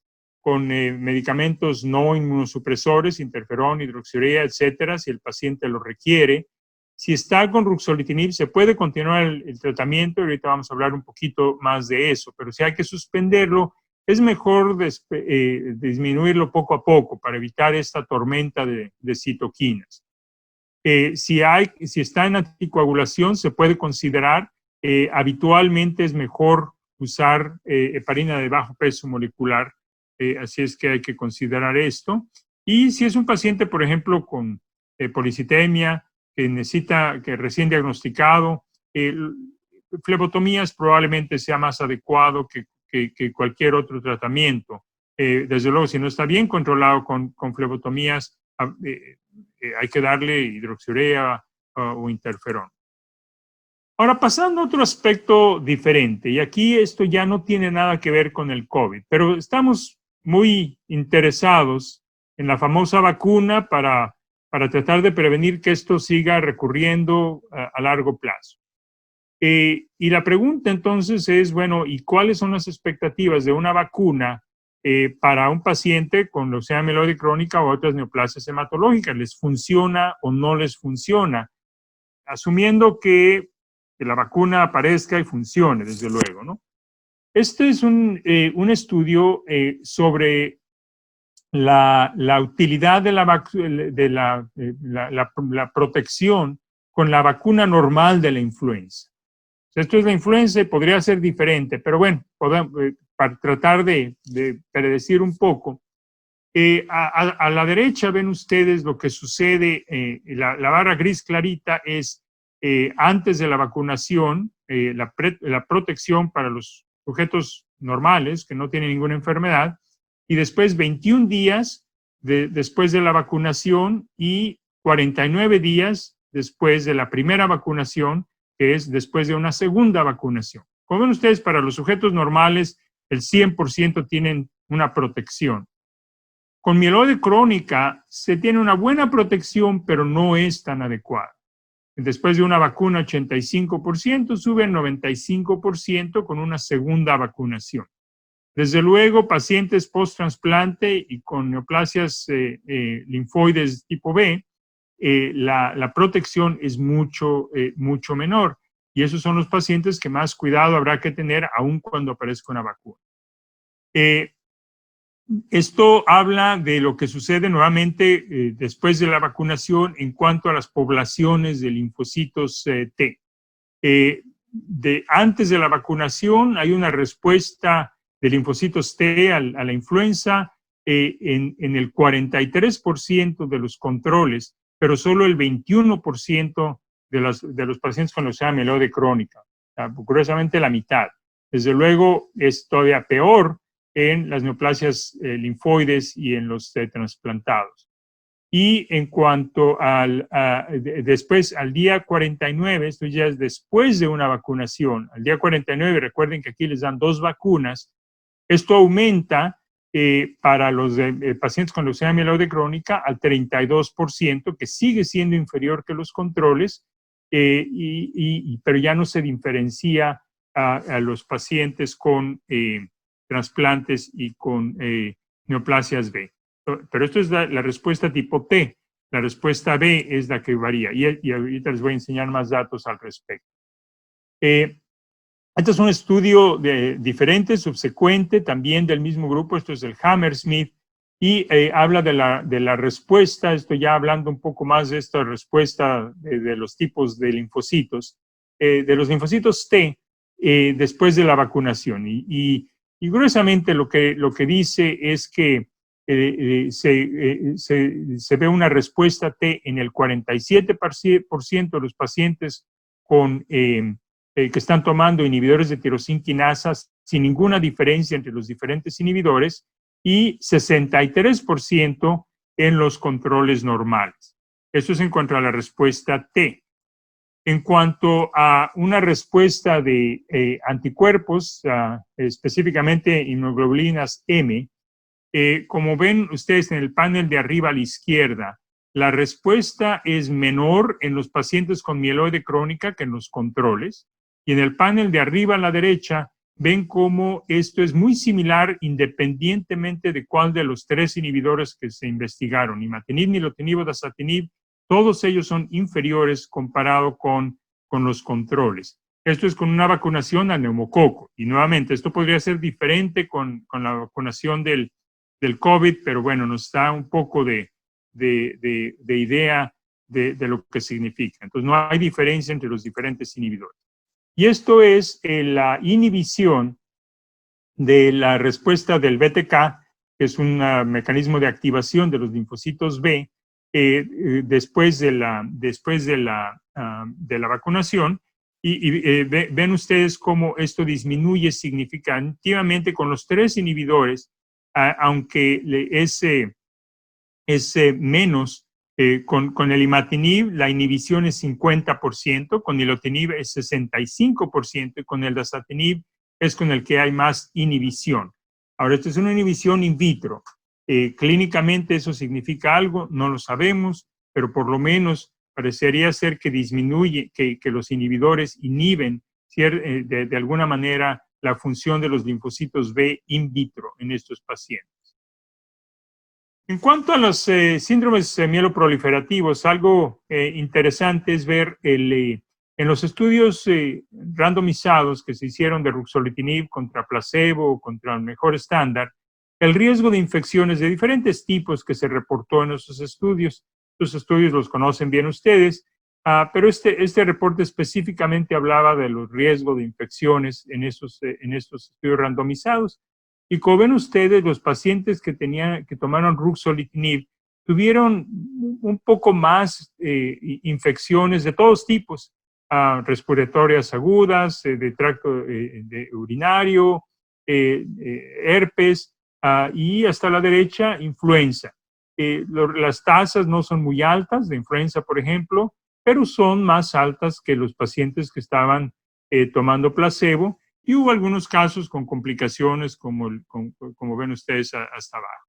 medicamentos no inmunosupresores, interferón, hidroxiurea, etcétera, si el paciente lo requiere. Si está con ruxolitinib, se puede continuar el tratamiento, y ahorita vamos a hablar un poquito más de eso, pero si hay que suspenderlo, es mejor disminuirlo poco a poco para evitar esta tormenta de citoquinas. Si está en anticoagulación, se puede considerar, habitualmente es mejor usar heparina de bajo peso molecular, así es que hay que considerar esto. Y si es un paciente, por ejemplo, con policitemia, que recién diagnosticado, flebotomías probablemente sea más adecuado que cualquier otro tratamiento. Desde luego, si no está bien controlado con flebotomías, hay que darle hidroxiurea o interferón. Ahora, pasando a otro aspecto diferente, y aquí esto ya no tiene nada que ver con el COVID, pero estamos muy interesados en la famosa vacuna para tratar de prevenir que esto siga recurriendo a largo plazo. Y la pregunta entonces es, bueno, ¿y cuáles son las expectativas de una vacuna para un paciente con leucemia amiloide crónica o otras neoplasias hematológicas? ¿Les funciona o no les funciona? Asumiendo que la vacuna aparezca y funcione, desde luego, ¿no? Este es un estudio sobre la utilidad de la protección con la vacuna normal de la influenza. Esto es la influenza y podría ser diferente, pero bueno, para tratar de predecir un poco. A la derecha ven ustedes lo que sucede, la barra gris clarita es antes de la vacunación, la protección para los sujetos normales que no tienen ninguna enfermedad, y después 21 días después de la vacunación y 49 días después de la primera vacunación, que es después de una segunda vacunación. Como ven ustedes, para los sujetos normales, el 100% tienen una protección. Con mieloide crónica se tiene una buena protección, pero no es tan adecuada. Después de una vacuna, 85%, sube al 95% con una segunda vacunación. Desde luego, pacientes post-trasplante y con neoplasias linfoides tipo B, la protección es mucho menor. Y esos son los pacientes que más cuidado habrá que tener aun cuando aparezca una vacuna. Esto habla de lo que sucede nuevamente después de la vacunación en cuanto a las poblaciones de linfocitos T. Antes de la vacunación hay una respuesta de linfocitos T a la influenza en el 43% de los controles, pero solo el 21% de los pacientes con leucemia amiloide crónica. Curiosamente la mitad. Desde luego es todavía peor en las neoplasias linfoides y en los trasplantados. Y en cuanto después al día 49, esto ya es después de una vacunación, al día 49, recuerden que aquí les dan 2 vacunas, esto aumenta para los pacientes con leucemia amiloide crónica al 32%, que sigue siendo inferior que los controles, pero ya no se diferencia a los pacientes con trasplantes y con neoplasias B. Pero esto es la respuesta tipo T. La respuesta B es la que varía. Y ahorita les voy a enseñar más datos al respecto. Este es un estudio diferente, subsecuente, también del mismo grupo. Esto es el Hammersmith. Y habla de la respuesta. Estoy ya hablando un poco más de esta respuesta de los tipos de linfocitos. De los linfocitos T después de la vacunación. Y gruesamente lo que dice es que se ve una respuesta T en el 47% de los pacientes que están tomando inhibidores de tirosina quinasa sin ninguna diferencia entre los diferentes inhibidores y 63% en los controles normales. Eso es en cuanto a la respuesta T. En cuanto a una respuesta de anticuerpos, específicamente inmunoglobulinas M, como ven ustedes en el panel de arriba a la izquierda, la respuesta es menor en los pacientes con mieloide crónica que en los controles. Y en el panel de arriba a la derecha, ven cómo esto es muy similar independientemente de cuál de los 3 inhibidores que se investigaron, imatinib, nilotinib o dasatinib, todos ellos son inferiores comparado con los controles. Esto es con una vacunación al neumococo. Y nuevamente, esto podría ser diferente con la vacunación del COVID, pero bueno, nos da un poco de idea de lo que significa. Entonces, no hay diferencia entre los diferentes inhibidores. Y esto es la inhibición de la respuesta del BTK, que es un mecanismo de activación de los linfocitos B, después de la vacunación. Y ven ustedes cómo esto disminuye significativamente con los 3 inhibidores, aunque es menos Con el imatinib la inhibición es 50%, con el nilotinib es 65% y con el dasatinib es con el que hay más inhibición. Ahora, esto es una inhibición in vitro. Clínicamente eso significa algo, no lo sabemos, pero por lo menos parecería ser que disminuye, que los inhibidores inhiben de alguna manera la función de los linfocitos B in vitro en estos pacientes. En cuanto a los síndromes mieloproliferativos, algo interesante es ver en los estudios randomizados que se hicieron de ruxolitinib contra placebo o contra el mejor estándar, el riesgo de infecciones de diferentes tipos que se reportó en esos estudios. Los estudios los conocen bien ustedes, pero este reporte específicamente hablaba de los riesgos de infecciones en estos estudios randomizados. Y como ven ustedes, los pacientes que tomaron ruxolitinib tuvieron un poco más infecciones de todos tipos, respiratorias agudas, de tracto urinario, herpes, y hasta la derecha, influenza. Las tasas no son muy altas de influenza, por ejemplo, pero son más altas que los pacientes que estaban tomando placebo, y hubo algunos casos con complicaciones como ven ustedes hasta abajo.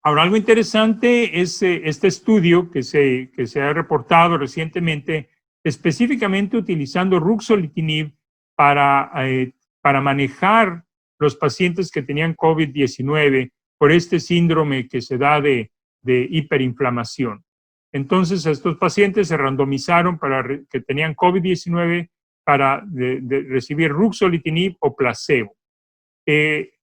Ahora, algo interesante es este estudio que se ha reportado recientemente, específicamente utilizando ruxolitinib para manejar los pacientes que tenían COVID-19 por este síndrome que se da de hiperinflamación. Entonces, a estos pacientes se randomizaron que tenían COVID-19 para recibir ruxolitinib o placebo.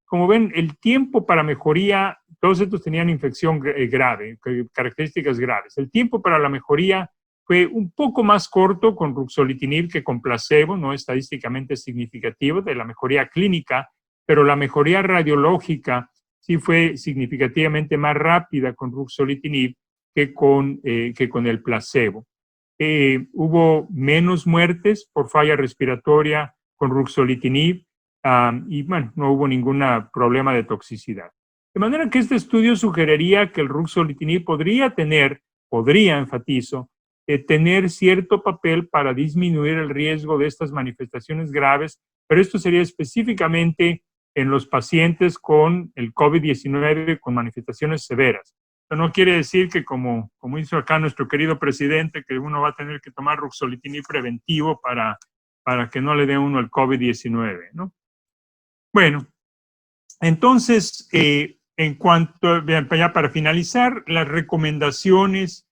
Como ven, el tiempo para mejoría, todos estos tenían infección grave, características graves. El tiempo para la mejoría fue un poco más corto con ruxolitinib que con placebo, no estadísticamente significativo de la mejoría clínica, pero la mejoría radiológica sí fue significativamente más rápida con ruxolitinib que con el placebo. Hubo menos muertes por falla respiratoria con ruxolitinib y bueno, no hubo ningún problema de toxicidad. De manera que este estudio sugeriría que el ruxolitinib podría, enfatizo, tener cierto papel para disminuir el riesgo de estas manifestaciones graves, pero esto sería específicamente en los pacientes con el COVID-19 con manifestaciones severas. Esto no quiere decir que, como hizo acá nuestro querido presidente, que uno va a tener que tomar ruxolitinib preventivo para que no le dé uno el COVID-19, ¿no? Bueno, entonces, en cuanto, ya para finalizar, las recomendaciones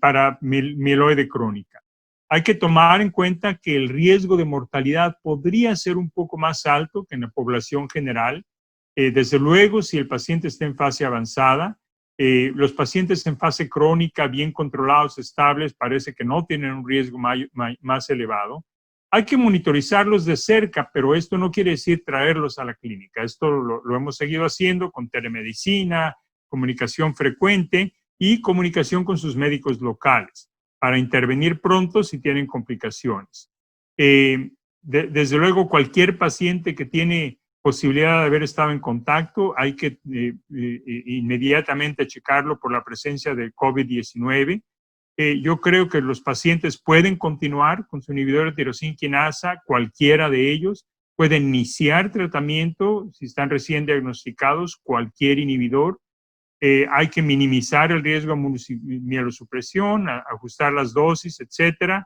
para mieloide crónica. Hay que tomar en cuenta que el riesgo de mortalidad podría ser un poco más alto que en la población general. Desde luego, si el paciente está en fase avanzada, los pacientes en fase crónica, bien controlados, estables, parece que no tienen un riesgo más elevado. Hay que monitorizarlos de cerca, pero esto no quiere decir traerlos a la clínica. Esto lo hemos seguido haciendo con telemedicina, comunicación frecuente y comunicación con sus médicos locales para intervenir pronto si tienen complicaciones. Desde luego, cualquier paciente que tiene posibilidad de haber estado en contacto, hay que inmediatamente checarlo por la presencia del COVID-19. Yo creo que los pacientes pueden continuar con su inhibidor de tirosina quinasa, cualquiera de ellos. Pueden iniciar tratamiento si están recién diagnosticados, cualquier inhibidor. Hay que minimizar el riesgo de mielosupresión, ajustar las dosis, etc.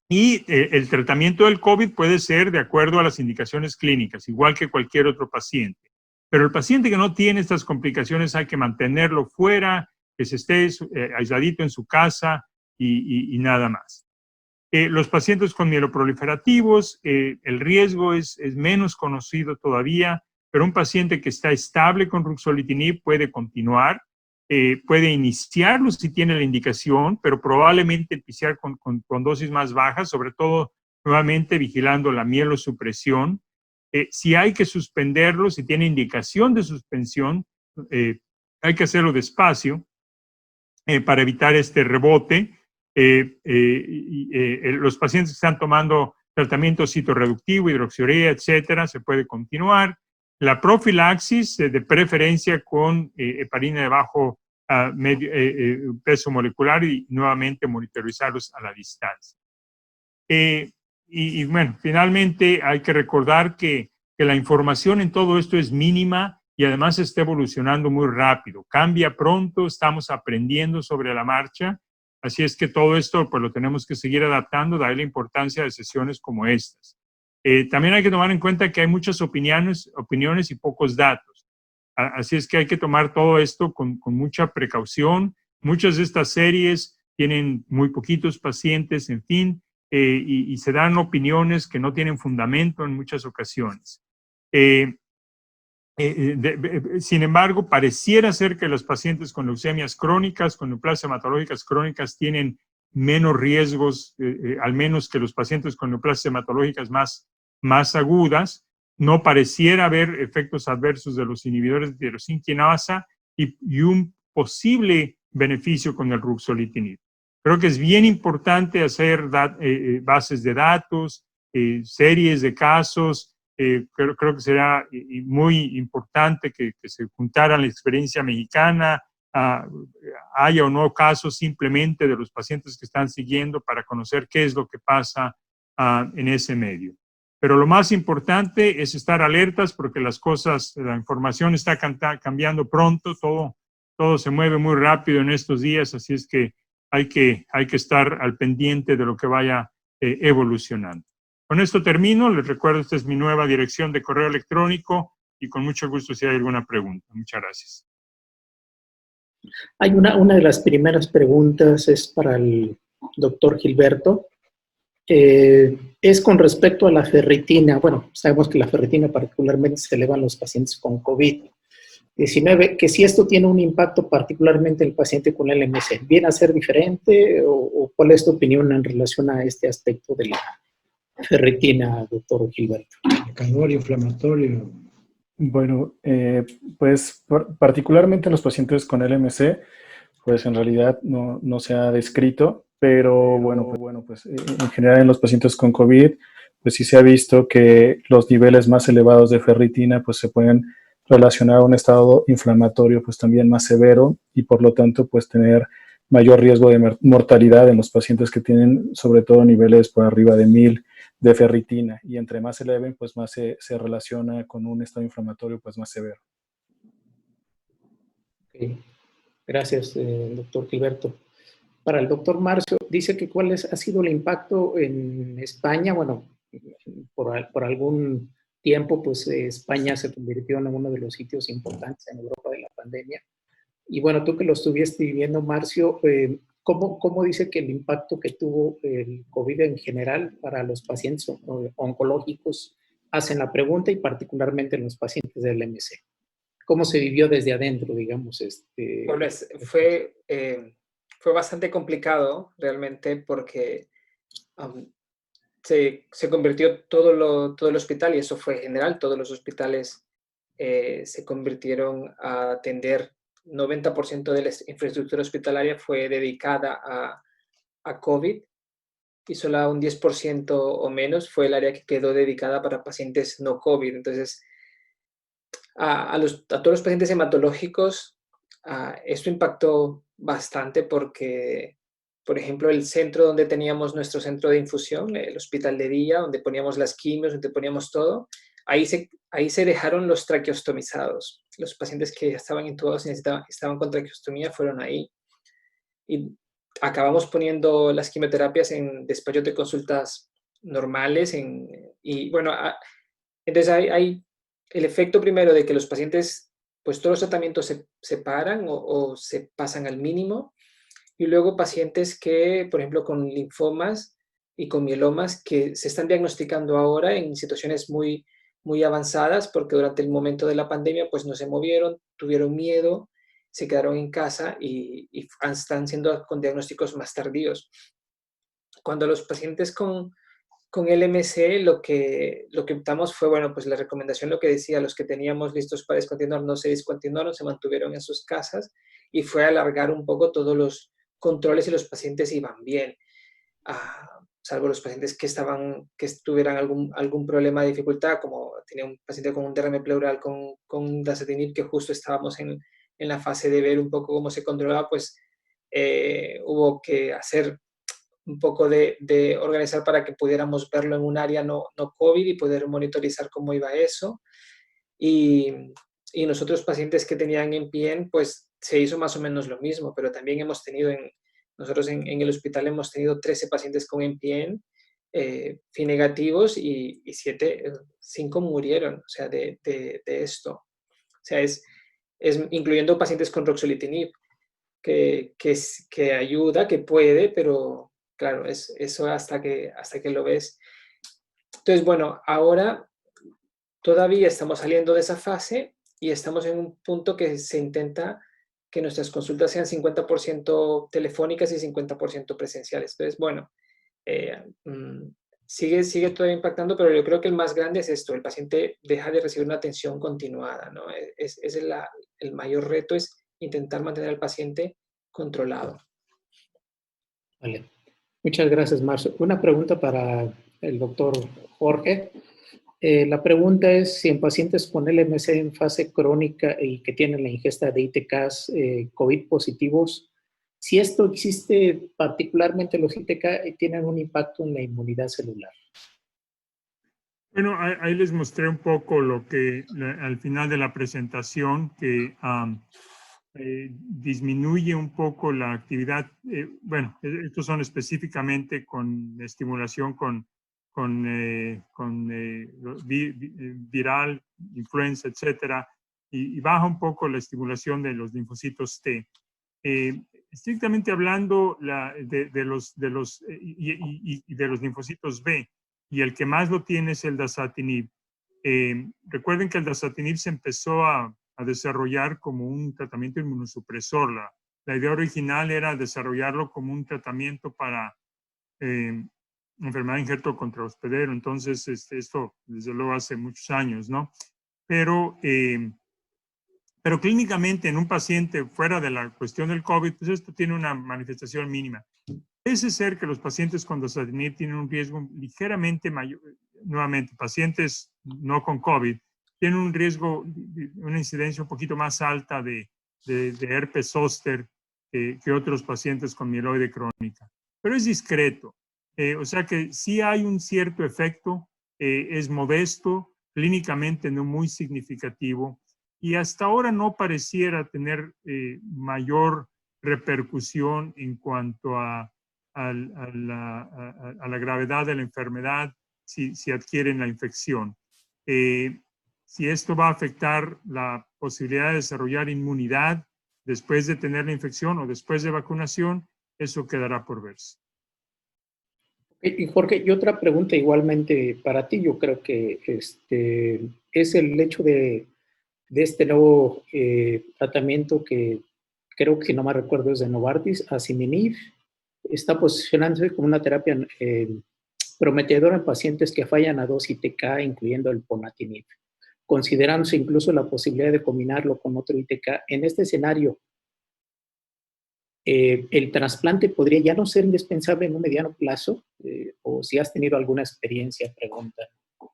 Y el tratamiento del COVID puede ser de acuerdo a las indicaciones clínicas, igual que cualquier otro paciente. Pero el paciente que no tiene estas complicaciones hay que mantenerlo fuera, que se esté aisladito en su casa y nada más. Los pacientes con mieloproliferativos, el riesgo es menos conocido todavía, pero un paciente que está estable con ruxolitinib puede continuar, puede iniciarlo si tiene la indicación, pero probablemente iniciar con dosis más bajas, sobre todo nuevamente vigilando la mielosupresión. Si hay que suspenderlo, si tiene indicación de suspensión, hay que hacerlo despacio para evitar este rebote. Los pacientes que están tomando tratamiento citorreductivo, hidroxiurea, etcétera, se puede continuar. La profilaxis, de preferencia con heparina de bajo peso molecular y nuevamente monitorizarlos a la distancia. Y bueno, finalmente hay que recordar que la información en todo esto es mínima y además está evolucionando muy rápido. Cambia pronto, estamos aprendiendo sobre la marcha, así es que todo esto pues lo tenemos que seguir adaptando, darle la importancia de sesiones como estas. También hay que tomar en cuenta que hay muchas opiniones y pocos datos. Así es que hay que tomar todo esto con mucha precaución. Muchas de estas series tienen muy poquitos pacientes, en fin, y se dan opiniones que no tienen fundamento en muchas ocasiones. Sin embargo, pareciera ser que los pacientes con leucemias crónicas, con neoplasias hematológicas crónicas, tienen menos riesgos, al menos que los pacientes con neoplasias hematológicas más agudas. No pareciera haber efectos adversos de los inhibidores de tirosina quinasa y un posible beneficio con el ruxolitinib. Creo que es bien importante hacer bases de datos, series de casos. Creo que será muy importante que se juntara la experiencia mexicana, haya o no casos simplemente de los pacientes que están siguiendo para conocer qué es lo que pasa en ese medio. Pero lo más importante es estar alertas porque las cosas, la información está cambiando pronto, todo se mueve muy rápido en estos días, así es que hay que estar al pendiente de lo que vaya evolucionando. Con esto termino. Les recuerdo, esta es mi nueva dirección de correo electrónico y con mucho gusto si hay alguna pregunta. Muchas gracias. Hay una de las primeras preguntas es para el doctor Gilberto. Es con respecto a la ferritina. Bueno, sabemos que la ferritina particularmente se eleva en los pacientes con COVID-19, que si esto tiene un impacto particularmente en el paciente con LMC, ¿viene a ser diferente o cuál es tu opinión en relación a este aspecto de la ferritina, doctor Gilberto? Marcador inflamatorio. Bueno, pues particularmente en los pacientes con LMC, pues en realidad no se ha descrito, pero bueno, pues en general en los pacientes con COVID, pues sí se ha visto que los niveles más elevados de ferritina pues se pueden relacionar a un estado inflamatorio pues también más severo y por lo tanto pues tener mayor riesgo de mortalidad en los pacientes que tienen sobre todo niveles por arriba de 1000 de ferritina y entre más eleven pues más se relaciona con un estado inflamatorio pues más severo. Okay. Gracias, doctor Gilberto. Para el doctor Marcio, dice que cuál ha sido el impacto en España. Bueno, por algún tiempo, pues España se convirtió en uno de los sitios importantes en Europa de la pandemia. Y bueno, tú que lo estuviste viviendo, Marcio, ¿cómo dice que el impacto que tuvo el COVID en general para los pacientes oncológicos hacen la pregunta y particularmente en los pacientes del LMC? ¿Cómo se vivió desde adentro, digamos? Bueno, fue bastante complicado realmente porque se convirtió todo el hospital, y eso fue general, todos los hospitales se convirtieron a atender, 90% de la infraestructura hospitalaria fue dedicada a COVID y solo un 10% o menos fue el área que quedó dedicada para pacientes no COVID. Entonces, a todos los pacientes hematológicos, esto impactó bastante porque, por ejemplo, el centro donde teníamos nuestro centro de infusión, el hospital de día, donde poníamos las quimios, donde poníamos todo, ahí se dejaron los traqueostomizados. Los pacientes que estaban intubados y estaban con traqueostomía fueron ahí. Y acabamos poniendo las quimioterapias en despachos de consultas normales. Y bueno, entonces hay el efecto primero de que los pacientes, pues todos los tratamientos se paran o se pasan al mínimo. Y luego pacientes que, por ejemplo, con linfomas y con mielomas que se están diagnosticando ahora en situaciones muy, muy avanzadas porque durante el momento de la pandemia pues no se movieron, tuvieron miedo, se quedaron en casa y están siendo con diagnósticos más tardíos. Cuando los pacientes con LMC lo que optamos fue, bueno, pues la recomendación, lo que decía, los que teníamos listos para descontinuar no se descontinuaron, se mantuvieron en sus casas y fue alargar un poco todos los controles y los pacientes iban bien. salvo los pacientes que tuvieran algún problema de dificultad, como tenía un paciente con un derrame pleural con dasatinib, que justo estábamos en la fase de ver un poco cómo se controlaba, pues hubo que hacer un poco de organizar para que pudiéramos verlo en un área no COVID y poder monitorizar cómo iba eso. Y nosotros pacientes que tenían MPN, pues se hizo más o menos lo mismo, pero también hemos tenido nosotros en el hospital hemos tenido 13 pacientes con MPN, Phi negativos, y 5 murieron, o sea, de esto. O sea, es incluyendo pacientes con ruxolitinib, que ayuda, que puede, pero claro, eso hasta que lo ves. Entonces, bueno, ahora todavía estamos saliendo de esa fase y estamos en un punto que se intenta que nuestras consultas sean 50% telefónicas y 50% presenciales. Entonces, bueno, sigue todavía impactando, pero yo creo que el más grande es esto: el paciente deja de recibir una atención continuada, ¿no? El mayor reto es intentar mantener al paciente controlado. Vale. Muchas gracias, Marcio. Una pregunta para el doctor Jorge. La pregunta es si en pacientes con LMC en fase crónica y que tienen la ingesta de ITKs COVID positivos, si esto existe, particularmente los ITK, tienen un impacto en la inmunidad celular. Bueno, ahí les mostré un poco lo que al final de la presentación, que disminuye un poco la actividad. Bueno, estos son específicamente con estimulación con viral, influenza, etcétera, y baja un poco la estimulación de los linfocitos T. Estrictamente hablando de los linfocitos B, y el que más lo tiene es el dasatinib. Recuerden que el dasatinib se empezó a desarrollar como un tratamiento inmunosupresor. La idea original era desarrollarlo como un tratamiento para enfermedad de injerto contrahospedero. Entonces, esto desde luego hace muchos años, ¿no? Pero clínicamente en un paciente fuera de la cuestión del COVID, pues esto tiene una manifestación mínima. Parece ser que los pacientes con dasatinib tienen un riesgo ligeramente mayor. Nuevamente, pacientes no con COVID tienen un riesgo, una incidencia un poquito más alta de herpes zóster que otros pacientes con mieloide crónica. Pero es discreto. O sea que sí hay un cierto efecto, es modesto, clínicamente no muy significativo, y hasta ahora no pareciera tener mayor repercusión en cuanto a la gravedad de la enfermedad si adquieren la infección. Si esto va a afectar la posibilidad de desarrollar inmunidad después de tener la infección o después de vacunación, eso quedará por verse. Y Jorge, y otra pregunta igualmente para ti, yo creo que es el hecho de este nuevo tratamiento que creo que no me recuerdo es de Novartis, asciminib, está posicionándose como una terapia prometedora en pacientes que fallan a 2 ITK, incluyendo el ponatinib, considerándose incluso la posibilidad de combinarlo con otro ITK. En este escenario, ¿el trasplante podría ya no ser indispensable en un mediano plazo? ¿O si has tenido alguna experiencia, pregunta,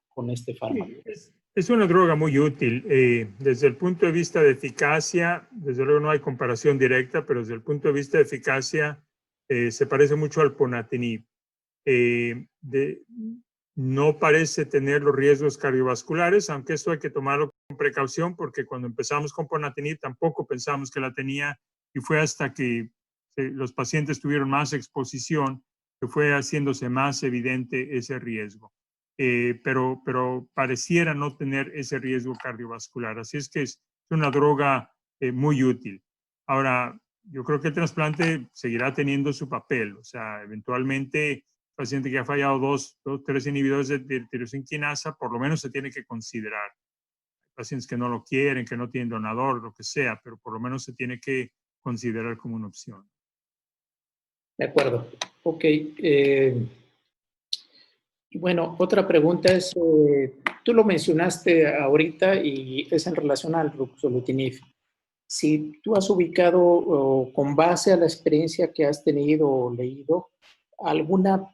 con este fármaco? Es una droga muy útil. Desde el punto de vista de eficacia, desde luego no hay comparación directa, pero desde el punto de vista de eficacia se parece mucho al ponatinib. No parece tener los riesgos cardiovasculares, aunque esto hay que tomarlo con precaución, porque cuando empezamos con ponatinib tampoco pensamos que la tenía, y fue hasta que los pacientes tuvieron más exposición que fue haciéndose más evidente ese riesgo. Pero pareciera no tener ese riesgo cardiovascular. Así es que es una droga muy útil. Ahora, yo creo que el trasplante seguirá teniendo su papel. O sea, eventualmente, el paciente que ha fallado 2, 3 inhibidores de tirosina quinasa, por lo menos se tiene que considerar. Hay pacientes que no lo quieren, que no tienen donador, lo que sea, pero por lo menos se tiene que considerar como una opción. De acuerdo. Ok. Bueno, otra pregunta es, tú lo mencionaste ahorita y es en relación al ruxolitinib. Si tú has ubicado, con base a la experiencia que has tenido o leído, alguna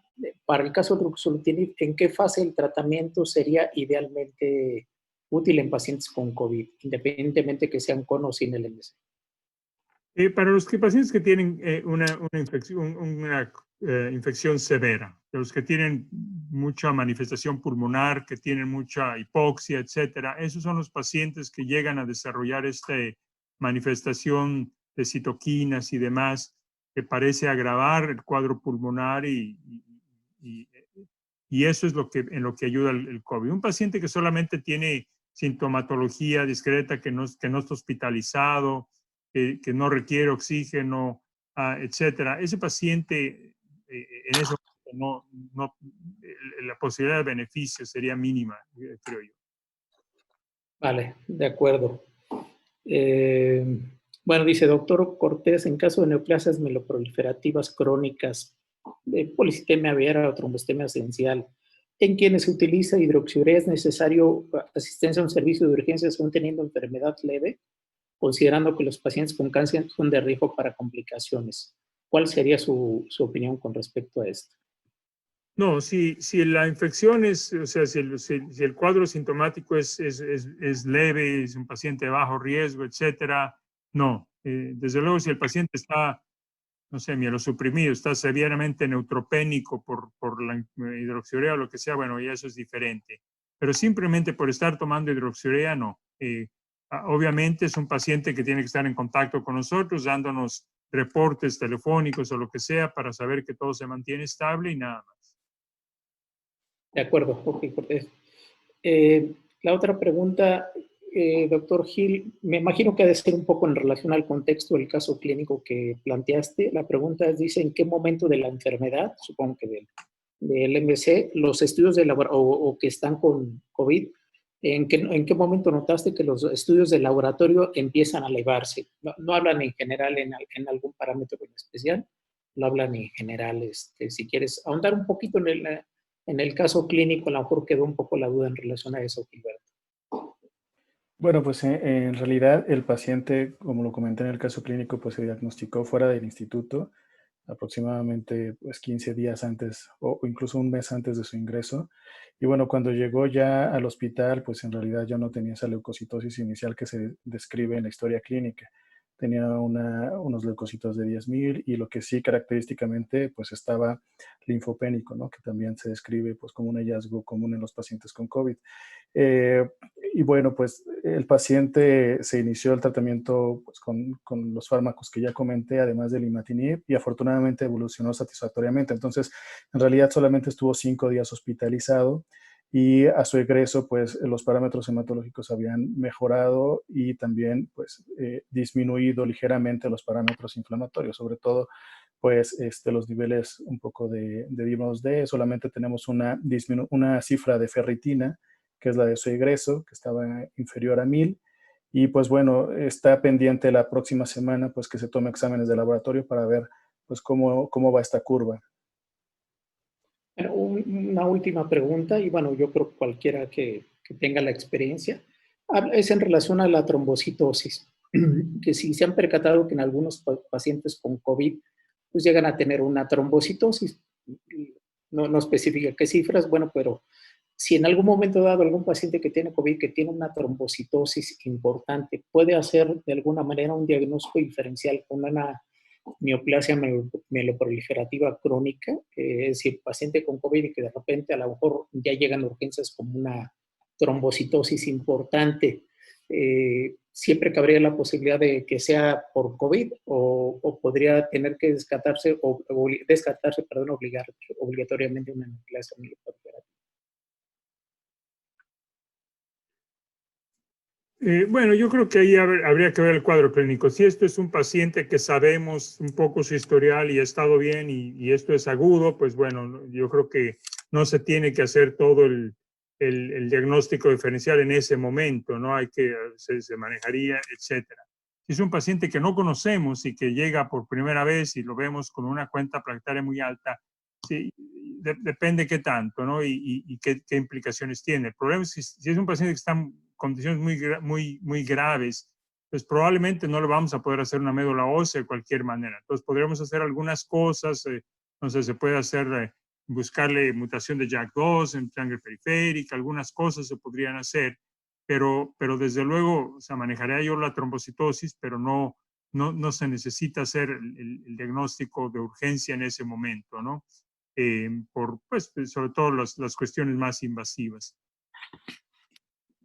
para el caso de ruxolitinib, ¿en qué fase del tratamiento sería idealmente útil en pacientes con COVID, independientemente que sean con o sin LMC? Para los pacientes que tienen una infección severa, los que tienen mucha manifestación pulmonar, que tienen mucha hipoxia, etcétera, esos son los pacientes que llegan a desarrollar esta manifestación de citoquinas y demás, que parece agravar el cuadro pulmonar y eso es en lo que ayuda el COVID. Un paciente que solamente tiene sintomatología discreta, que no está hospitalizado, que no requiere oxígeno, etcétera. Ese paciente, en eso la posibilidad de beneficio sería mínima, creo yo. Vale, de acuerdo. Bueno, dice doctor Cortés, en caso de neoplasias mieloproliferativas crónicas, policitemia vera o trombostemia esencial, en quienes se utiliza hidroxiurea, ¿es necesario asistencia a un servicio de urgencias aún teniendo enfermedad leve, considerando que los pacientes con cáncer son de riesgo para complicaciones? ¿Cuál sería su opinión con respecto a esto? No, si la infección es, o sea, si el cuadro sintomático es leve, es un paciente de bajo riesgo, etcétera, no. Desde luego, si el paciente está, no sé, mielosuprimido, está severamente neutropénico por la hidroxiurea o lo que sea, bueno, ya eso es diferente. Pero simplemente por estar tomando hidroxiurea, no. Obviamente es un paciente que tiene que estar en contacto con nosotros, dándonos reportes telefónicos o lo que sea para saber que todo se mantiene estable y nada más. De acuerdo, ok, Cortés. La otra pregunta, doctor Gil, me imagino que ha de ser un poco en relación al contexto del caso clínico que planteaste. La pregunta es, dice, ¿en qué momento de la enfermedad, supongo que del MC, los estudios de o que están con COVID, ¿en qué momento notaste que los estudios de laboratorio empiezan a elevarse? No hablan en general en algún parámetro en especial, lo hablan en general. Si quieres ahondar un poquito en el caso clínico, a lo mejor quedó un poco la duda en relación a eso, Gilberto. Bueno, pues en realidad el paciente, como lo comenté en el caso clínico, pues se diagnosticó fuera del instituto aproximadamente pues 15 días antes o incluso un mes antes de su ingreso. Y bueno, cuando llegó ya al hospital, pues en realidad ya no tenía esa leucocitosis inicial que se describe en la historia clínica. Tenía unos leucocitos de 10,000 y lo que sí característicamente pues estaba linfopénico, ¿no? Que también se describe pues como un hallazgo común en los pacientes con COVID. Y bueno, pues el paciente se inició el tratamiento pues, con los fármacos que ya comenté, además del imatinib, y afortunadamente evolucionó satisfactoriamente. Entonces, en realidad solamente estuvo 5 días hospitalizado y a su egreso, pues los parámetros hematológicos habían mejorado y también pues disminuido ligeramente los parámetros inflamatorios, sobre todo pues los niveles un poco de vitamin D. Solamente tenemos una cifra de ferritina, que es la de su egreso, que estaba inferior a 1000. Y pues bueno, está pendiente la próxima semana pues que se tome exámenes de laboratorio para ver pues cómo va esta curva. Bueno, una última pregunta, y bueno, yo creo que cualquiera que tenga la experiencia, es en relación a la trombocitosis, que si se han percatado que en algunos pacientes con COVID pues llegan a tener una trombocitosis, no especifica qué cifras, bueno, pero si en algún momento dado algún paciente que tiene COVID, que tiene una trombocitosis importante, puede hacer de alguna manera un diagnóstico diferencial con una neoplasia mieloproliferativa crónica, es decir, paciente con COVID y que de repente a lo mejor ya llegan urgencias como una trombocitosis importante. Siempre cabría la posibilidad de que sea por COVID o podría tener que descartarse obligatoriamente una neoplasia mieloproliferativa. Bueno, yo creo que ahí habría que ver el cuadro clínico. Si esto es un paciente que sabemos un poco su historial y ha estado bien y esto es agudo, pues bueno, yo creo que no se tiene que hacer todo el diagnóstico diferencial en ese momento, ¿no? Se manejaría, etcétera. Si es un paciente que no conocemos y que llega por primera vez y lo vemos con una cuenta plaquetaria muy alta, sí, depende qué tanto, ¿no? Y qué implicaciones tiene. El problema es si es un paciente que está en condiciones muy graves, pues probablemente no le vamos a poder hacer una médula ósea de cualquier manera. Entonces podríamos hacer algunas cosas, no sé, se puede hacer buscarle mutación de JAK2 en sangre periférica, algunas cosas se podrían hacer, pero desde luego, o sea, manejaría yo la trombocitosis, pero no se necesita hacer el diagnóstico de urgencia en ese momento, ¿no? Pues, sobre todo las cuestiones más invasivas.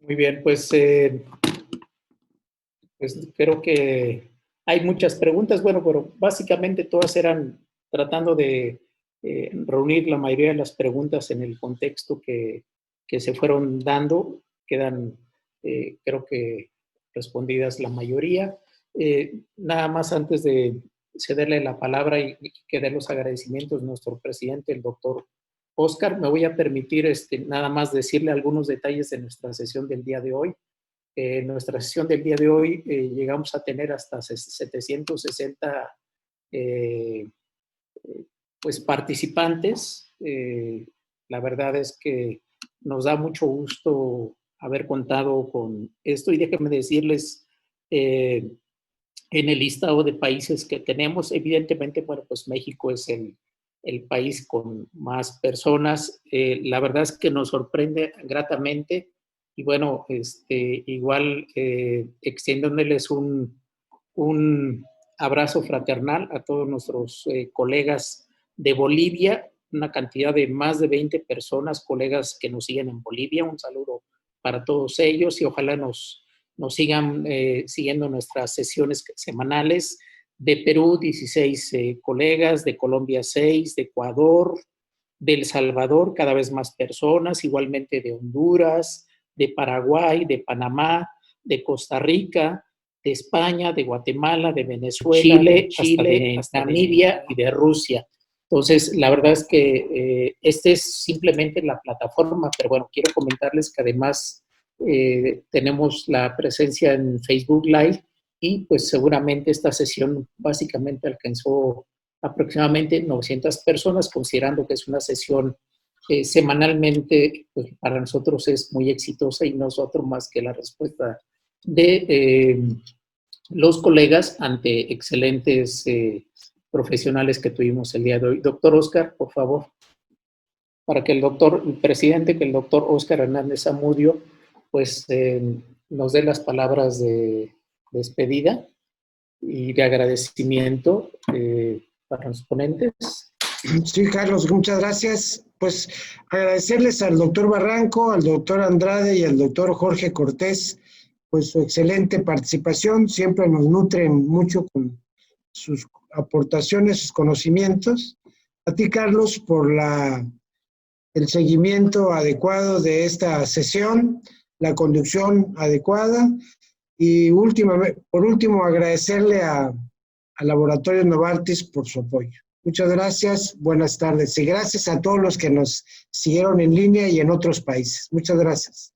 Muy bien, pues creo que hay muchas preguntas, bueno, pero básicamente todas eran tratando de reunir la mayoría de las preguntas en el contexto que se fueron dando. Quedan, creo que, respondidas la mayoría. Nada más antes de cederle la palabra y que dé los agradecimientos a nuestro presidente, el doctor Oscar, me voy a permitir nada más decirle algunos detalles de nuestra sesión del día de hoy. En nuestra sesión del día de hoy llegamos a tener hasta 760 pues, participantes. La verdad es que nos da mucho gusto haber contado con esto y déjenme decirles, en el listado de países que tenemos, evidentemente, bueno, pues México es el país con más personas. La verdad es que nos sorprende gratamente y bueno, igual extendiéndoles un abrazo fraternal a todos nuestros colegas de Bolivia, una cantidad de más de 20 personas, colegas que nos siguen en Bolivia. Un saludo para todos ellos y ojalá nos sigan siguiendo nuestras sesiones semanales. De Perú, 16 colegas, de Colombia 6, de Ecuador, de El Salvador, cada vez más personas, igualmente de Honduras, de Paraguay, de Panamá, de Costa Rica, de España, de Guatemala, de Venezuela, Chile, hasta Namibia y de Rusia. Entonces, la verdad es que esta es simplemente la plataforma, pero bueno, quiero comentarles que además tenemos la presencia en Facebook Live y pues seguramente esta sesión básicamente alcanzó aproximadamente 900 personas, considerando que es una sesión semanalmente, pues para nosotros es muy exitosa y nosotros más que la respuesta de los colegas ante excelentes profesionales que tuvimos el día de hoy. Doctor Oscar, por favor, para que el presidente, que el doctor Oscar Hernández Zamudio, pues nos dé las palabras de despedida y de agradecimiento para los ponentes. Sí, Carlos, muchas gracias. Pues agradecerles al doctor Barranco, al doctor Andrade y al doctor Jorge Cortés, pues su excelente participación. Siempre nos nutren mucho con sus aportaciones, sus conocimientos. A ti, Carlos, por el seguimiento adecuado de esta sesión, la conducción adecuada. Y por último, agradecerle a Laboratorio Novartis por su apoyo. Muchas gracias, buenas tardes y gracias a todos los que nos siguieron en línea y en otros países. Muchas gracias.